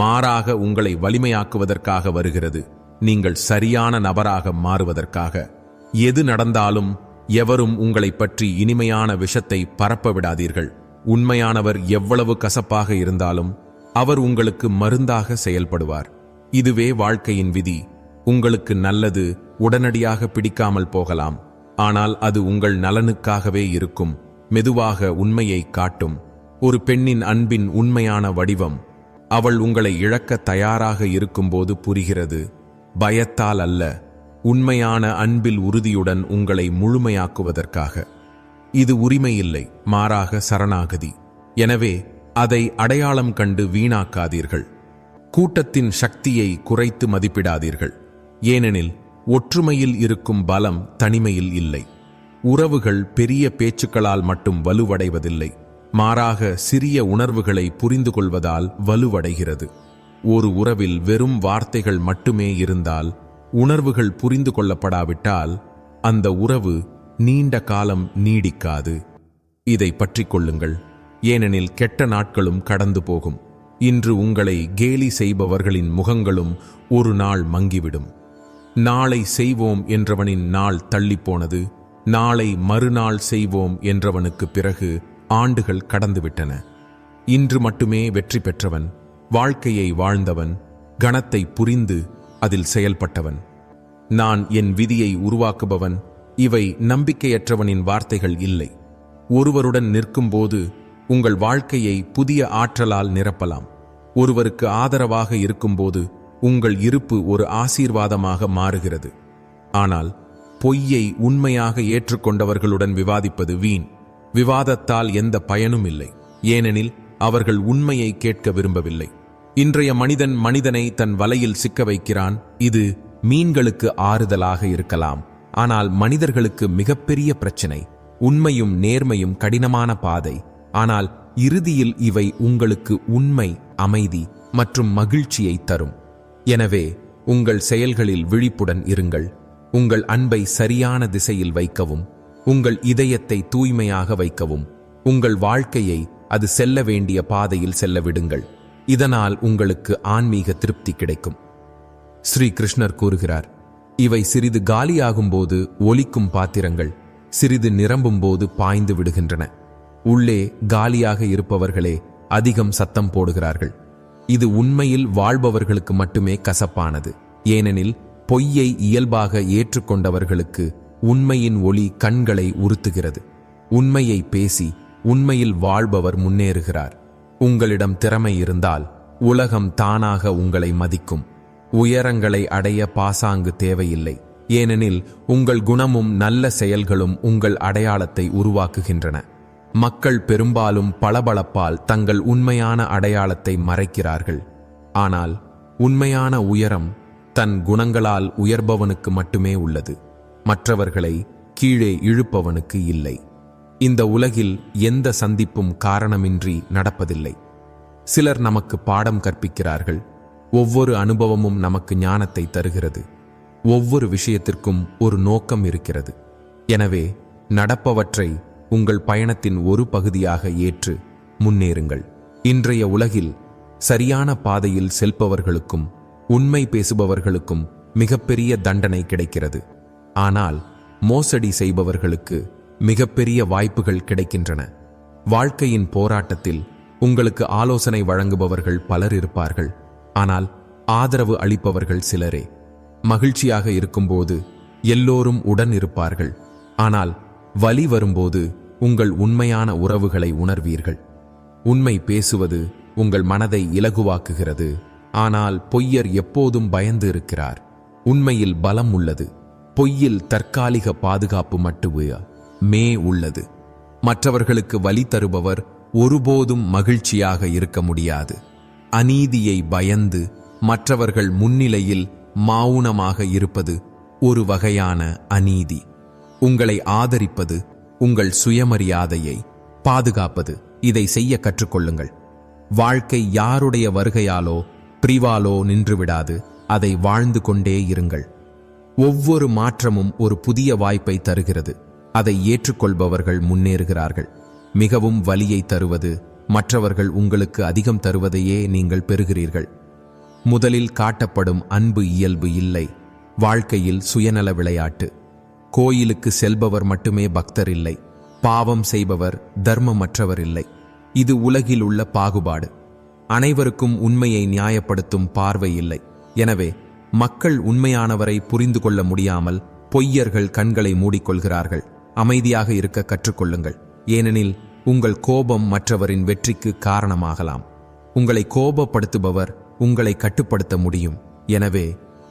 மாறாக உங்களை வலிமையாக்குவதற்காக வருகிறது. நீங்கள் சரியான நபராக மாறுவதற்காக. எது நடந்தாலும் எவரும் உங்களை பற்றி இனிமையான விஷத்தை பரப்ப விடாதீர்கள். உண்மையானவர் எவ்வளவு கசப்பாக இருந்தாலும் அவர் உங்களுக்கு மருந்தாக செயல்படுவார். இதுவே வாழ்க்கையின் விதி. உங்களுக்கு நல்லது உடனடியாக பிடிக்காமல் போகலாம், ஆனால் அது உங்கள் நலனுக்காகவே இருக்கும். மெதுவாக உண்மையை காட்டும். ஒரு பெண்ணின் அன்பின் உண்மையான வடிவம் அவள் உங்களை இழக்க தயாராக இருக்கும்போது புரிகிறது. பயத்தால் அல்ல, உண்மையான அன்பில் உறுதியுடன் உங்களை முழுமையாக்குவதற்காக. இது உரிமை இல்லை, மாறாக சரணாகதி. எனவே அதை அடையாளம் கண்டு வீணாக்காதீர்கள். கூட்டத்தின் சக்தியை குறைத்து மதிப்பிடாதீர்கள். ஏனெனில் ஒற்றுமையில் இருக்கும் பலம் தனிமையில் இல்லை. உறவுகள் பெரிய பேச்சுக்களால் மட்டும் வலுவடைவதில்லை, மாறாக சிறிய உணர்வுகளை புரிந்து கொள்வதால் வலுவடைகிறது. ஒரு உறவில் வெறும் வார்த்தைகள் மட்டுமே இருந்தால், உணர்வுகள் புரிந்து கொள்ளப்படாவிட்டால் அந்த உறவு நீண்ட காலம் நீடிக்காது. இதை பற்றி கொள்ளுங்கள், ஏனெனில் கெட்ட நாட்களும் கடந்து போகும். இன்று உங்களை கேலி செய்பவர்களின் முகங்களும் ஒரு நாள் மங்கிவிடும். நாளை செய்வோம் என்றவனின் நாள் தள்ளிப்போனது. நாளை மறுநாள் செய்வோம் என்றவனுக்கு பிறகு ஆண்டுகள் கடந்துவிட்டன. இன்று மட்டுமே வெற்றி பெற்றவன், வாழ்க்கையை வாழ்ந்தவன், கணத்தை புரிந்து அதில் செயல்பட்டவன். நான் என் விதியை உருவாக்குபவன். இவை நம்பிக்கையற்றவனின் வார்த்தைகள் இல்லை. ஒருவருடன் நிற்கும்போது உங்கள் வாழ்க்கையை புதிய ஆற்றலால் நிரப்பலாம். ஒருவருக்கு ஆதரவாக இருக்கும்போது உங்கள் இருப்பு ஒரு ஆசீர்வாதமாக மாறுகிறது. ஆனால் பொய்யை உண்மையாக ஏற்றுக்கொண்டவர்களுடன் விவாதிப்பது வீண். விவாதத்தால் எந்த பயனும் இல்லை, ஏனெனில் அவர்கள் உண்மையை கேட்க விரும்பவில்லை. இன்றைய மனிதன் மனிதனை தன் வலையில் சிக்க வைக்கிறான். இது மீன்களுக்கு ஆறுதலாக இருக்கலாம், ஆனால் மனிதர்களுக்கு மிகப்பெரிய பிரச்சனை. உண்மையும் நேர்மையும் கடினமான பாதை, ஆனால் இறுதியில் இவை உங்களுக்கு உண்மை, அமைதி மற்றும் மகிழ்ச்சியை தரும். எனவே உங்கள் செயல்களில் விழிப்புடன் இருங்கள். உங்கள் அன்பை சரியான திசையில் வைக்கவும், உங்கள் இதயத்தை தூய்மையாக வைக்கவும், உங்கள் வாழ்க்கையை அது செல்ல வேண்டிய பாதையில் செல்ல விடுங்கள். இதனால் உங்களுக்கு ஆன்மீக திருப்தி கிடைக்கும். ஸ்ரீ கிருஷ்ணர் கூறுகிறார், இவை சிறிது காலியாகும்போது ஒலிக்கும் பாத்திரங்கள், சிறிது நிரம்பும்போது பாய்ந்து விடுகின்றன. உள்ளே காலியாக இருப்பவர்களே அதிகம் சத்தம் போடுகிறார்கள். இது உண்மையில் வாழ்பவர்களுக்கு மட்டுமே கசப்பானது, ஏனெனில் பொய்யை இயல்பாக ஏற்றுக்கொண்டவர்களுக்கு உண்மையின் ஒளி கண்களை உறுத்துகிறது. உண்மையை பேசி உண்மையில் வாழ்பவர் முன்னேறுகிறார். உங்களிடம் திறமை இருந்தால் உலகம் தானாக உங்களை மதிக்கும். உயரங்களை அடைய பாசாங்கு தேவையில்லை. ஏனெனில் உங்கள் குணமும் நல்ல செயல்களும் உங்கள் அடையாளத்தை உருவாக்குகின்றன. மக்கள் பெரும்பாலும் பளபளப்பால் தங்கள் உண்மையான அடையாளத்தை மறைக்கிறார்கள். ஆனால் உண்மையான உயரம் தன் குணங்களால் உயர்பவனுக்கு மட்டுமே உள்ளது, மற்றவர்களை கீழே இழுப்பவனுக்கு இல்லை. இந்த உலகில் எந்த சந்திப்பும் காரணமின்றி நடப்பதில்லை. சிலர் நமக்கு பாடம் கற்பிக்கிறார்கள். ஒவ்வொரு அனுபவமும் நமக்கு ஞானத்தை தருகிறது. ஒவ்வொரு விஷயத்திற்கும் ஒரு நோக்கம் இருக்கிறது. எனவே நடப்பவற்றை உங்கள் பயணத்தின் ஒரு பகுதியாக ஏற்று முன்னேறுங்கள். இன்றைய உலகில் சரியான பாதையில் செல்பவர்களுக்கும் உண்மை பேசுபவர்களுக்கும் மிகப்பெரிய தண்டனை கிடைக்கிறது. ஆனால் மோசடி செய்பவர்களுக்கு மிகப்பெரிய வாய்ப்புகள் கிடைக்கின்றன. வாழ்க்கையின் போராட்டத்தில் உங்களுக்கு ஆலோசனை வழங்குபவர்கள் பலர் இருப்பார்கள். ஆனால் ஆதரவு அளிப்பவர்கள் சிலரே. மகிழ்ச்சியாக இருக்கும்போது எல்லோரும் உடன் இருப்பார்கள். ஆனால் வலி வரும்போது உங்கள் உண்மையான உறவுகளை உணர்வீர்கள். உண்மை பேசுவது உங்கள் மனதை இலகுவாக்குகிறது. ஆனால் பொய்யர் எப்போதும் பயந்து இருக்கிறார். உண்மையில் பலம் உள்ளது. பொய்யில் தற்காலிக பாதுகாப்பு மட்டுமே உள்ளது. மற்றவர்களுக்கு வலி தருபவர் ஒருபோதும் மகிழ்ச்சியாக இருக்க முடியாது. அநீதியை பயந்து மற்றவர்கள் முன்னிலையில் மௌனமாக இருப்பது ஒரு வகையான அநீதி. உங்களை ஆதரிப்பது உங்கள் சுயமரியாதையை பாதுகாப்பது. இதை செய்ய கற்றுக்கொள்ளுங்கள். வாழ்க்கை யாருடைய வருகையாலோ பிரிவாலோ நின்றுவிடாது. அதை வாழ்ந்து கொண்டே இருங்கள். ஒவ்வொரு மாற்றமும் ஒரு புதிய வாய்ப்பை தருகிறது. அதை ஏற்றுக்கொள்பவர்கள் முன்னேறுகிறார்கள். மிகவும் வலியை தருவது மற்றவர்கள் உங்களுக்கு அதிகம் தருவதையே நீங்கள் பெறுகிறீர்கள். முதலில் காட்டப்படும் அன்பு இயல்பு இல்லை. வாழ்க்கையில் சுயநல விளையாட்டு. கோயிலுக்கு செல்பவர் மட்டுமே பக்தர் இல்லை. பாவம் செய்பவர் தர்மமற்றவர் இல்லை. இது உலகில் உள்ள பாகுபாடு. அனைவருக்கும் உண்மையை நியாயப்படுத்தும் பார்வை இல்லை. எனவே மக்கள் உண்மையானவரை புரிந்து கொள்ள முடியாமல் பொய்யர்கள் கண்களை மூடிக்கொள்கிறார்கள். அமைதியாக இருக்க கற்றுக்கொள்ளுங்கள். ஏனெனில் உங்கள் கோபம் மற்றவரின் வெற்றிக்கு காரணமாகலாம். உங்களை கோபப்படுத்துபவர் உங்களை கட்டுப்படுத்த முடியும். எனவே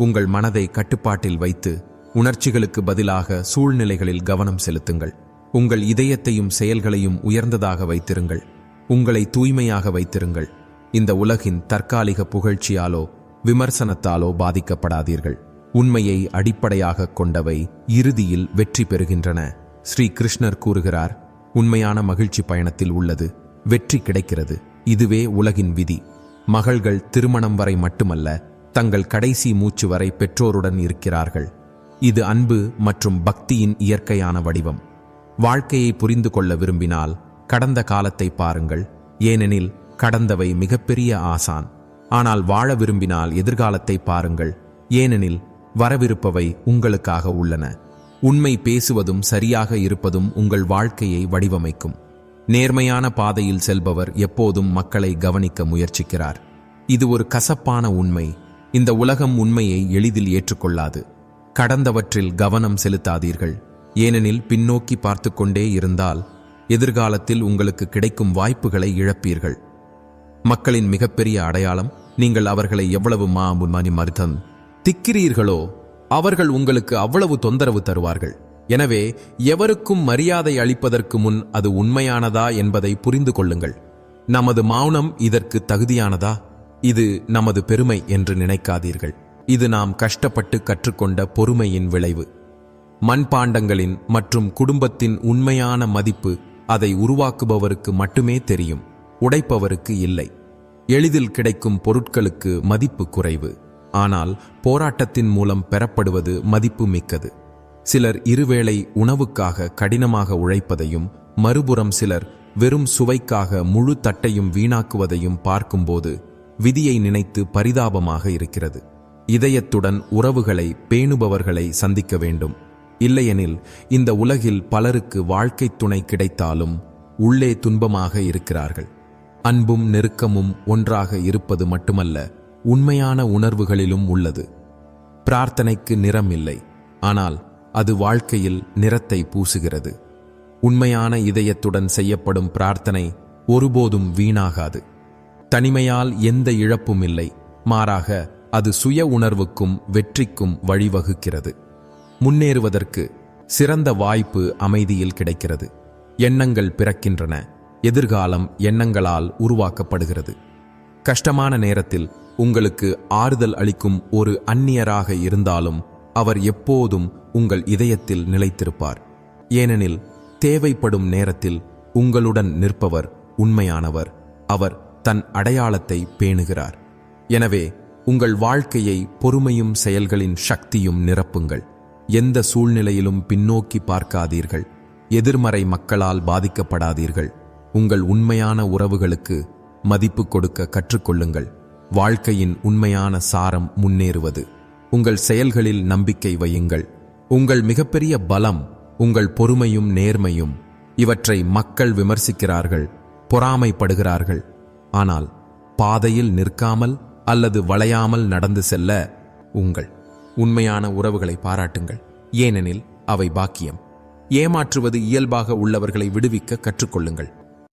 உங்கள் மனதை கட்டுப்பாட்டில் வைத்து உணர்ச்சிகளுக்கு பதிலாக சூழ்நிலைகளில் கவனம் செலுத்துங்கள். உங்கள் இதயத்தையும் செயல்களையும் உயர்ந்ததாக வைத்திருங்கள். உங்களை தூய்மையாக வைத்திருங்கள். இந்த உலகின் தற்காலிக புகழ்ச்சியாலோ விமர்சனத்தாலோ பாதிக்கப்படாதீர்கள். உண்மையை அடிப்படையாக கொண்டவை இறுதியில் வெற்றி பெறுகின்றன. ஸ்ரீ கிருஷ்ணர் கூறுகிறார், உண்மையான மகிழ்ச்சி பயணத்தில் உள்ளது. வெற்றி கிடைக்கிறது. இதுவே உலகின் விதி. மகள்கள் திருமணம் வரை மட்டுமல்ல, தங்கள் கடைசி மூச்சு வரை பெற்றோருடன் இருக்கிறார்கள். இது அன்பு மற்றும் பக்தியின் இயற்கையான வடிவம். வாழ்க்கையை புரிந்து கொள்ள விரும்பினால் கடந்த காலத்தை பாருங்கள். ஏனெனில் கடந்தவை மிகப்பெரிய ஆசான். ஆனால் வாழ விரும்பினால் எதிர்காலத்தை பாருங்கள். ஏனெனில் வரவிருப்பவை உங்களுக்காக உள்ளன. உண்மை பேசுவதும் சரியாக இருப்பதும் உங்கள் வாழ்க்கையை வடிவமைக்கும். நேர்மையான பாதையில் செல்பவர் எப்போதும் மக்களை கவனிக்க முயற்சிக்கிறார். இது ஒரு கசப்பான உண்மை. இந்த உலகம் உண்மையை எளிதில் ஏற்றுக்கொள்ளாது. கடந்தவற்றில் கவனம் செலுத்தாதீர்கள். ஏனெனில் பின்னோக்கி பார்த்து கொண்டே இருந்தால் எதிர்காலத்தில் உங்களுக்கு கிடைக்கும் வாய்ப்புகளை இழப்பீர்கள். மக்களின் மிகப்பெரிய அடையாளம் நீங்கள் அவர்களை எவ்வளவு மறுத்தம் திக்கிறீர்களோ அவர்கள் உங்களுக்கு அவ்வளவு தொந்தரவு தருவார்கள். எனவே எவருக்கும் மரியாதை அளிப்பதற்கு முன் அது உண்மையானதா என்பதை புரிந்து கொள்ளுங்கள். நமது மௌனம் இதற்கு தகுதியானதா? இது நமது பெருமை என்று நினைக்காதீர்கள். இது நாம் கஷ்டப்பட்டு கற்றுக்கொண்ட பொறுமையின் விளைவு. மண்பாண்டங்களின் மற்றும் குடும்பத்தின் உண்மையான மதிப்பு அதை உருவாக்குபவருக்கு மட்டுமே தெரியும், உடைப்பவருக்கு இல்லை. எளிதில் கிடைக்கும் பொருட்களுக்கு மதிப்பு குறைவு. ஆனால் போராட்டத்தின் மூலம் பெறப்படுவது மதிப்பு மிக்கது. சிலர் இருவேளை உணவுக்காக கடினமாக உழைப்பதையும் மறுபுறம் சிலர் வெறும் சுவைக்காக முழு தட்டையும் வீணாக்குவதையும் பார்க்கும்போது விதியை நினைத்து பரிதாபமாக இருக்கிறது. இதயத்துடன் உறவுகளை பேணுபவர்களை சந்திக்க வேண்டும். இல்லையெனில் இந்த உலகில் பலருக்கு வாழ்க்கை துணை கிடைத்தாலும் உள்ளே துன்பமாக இருக்கிறார்கள். அன்பும் நெருக்கமும் ஒன்றாக இருப்பது மட்டுமல்ல, உண்மையான உணர்வுகளிலும் உள்ளது. பிரார்த்தனைக்கு நிறம் இல்லை, ஆனால் அது வாழ்க்கையில் நிறத்தை பூசுகிறது. உண்மையான இதயத்துடன் செய்யப்படும் பிரார்த்தனை ஒருபோதும் வீணாகாது. தனிமையால் எந்த இழப்பும் இல்லை, மாறாக அது சுய உணர்வுக்கும் வெற்றிக்கும் வழிவகுக்கிறது. முன்னேறுவதற்கு சிறந்த வாய்ப்பு அமைதியில் கிடைக்கிறது. எண்ணங்கள் பிறக்கின்றன, எதிர்காலம் எண்ணங்களால் உருவாக்கப்படுகிறது. கஷ்டமான நேரத்தில் உங்களுக்கு ஆறுதல் அளிக்கும் ஒரு அந்நியராக இருந்தாலும் அவர் எப்போதும் உங்கள் இதயத்தில் நிலைத்திருப்பார். ஏனெனில் தேவைப்படும் நேரத்தில் உங்களுடன் நிற்பவர் உண்மையானவர். அவர் தன் அடையாளத்தை பேணுகிறார். எனவே உங்கள் வாழ்க்கையை பொறுமையும் செயல்களின் சக்தியும் நிரப்புங்கள். எந்த சூழ்நிலையிலும் பின்னோக்கி பார்க்காதீர்கள். எதிர்மறை மக்களால் பாதிக்கப்படாதீர்கள். உங்கள் உண்மையான உறவுகளுக்கு மதிப்பு கொடுக்க கற்றுக்கொள்ளுங்கள். வாழ்க்கையின் உண்மையான சாரம் முன்னேறுவது. உங்கள் செயல்களில் நம்பிக்கை வையுங்கள். உங்கள் மிகப்பெரிய பலம் உங்கள் பொறுமையும் நேர்மையும். இவற்றை மக்கள் விமர்சிக்கிறார்கள், பொறாமைப்படுகிறார்கள். ஆனால் பாதையில் நிற்காமல் அல்லது வளையாமல் நடந்து செல்ல உங்கள் உண்மையான உறவுகளை பாராட்டுங்கள். ஏனெனில் அவை பாக்கியம். ஏமாற்றுவது இயல்பாக உள்ளவர்களை விடுவிக்க கற்றுக்கொள்ளுங்கள்.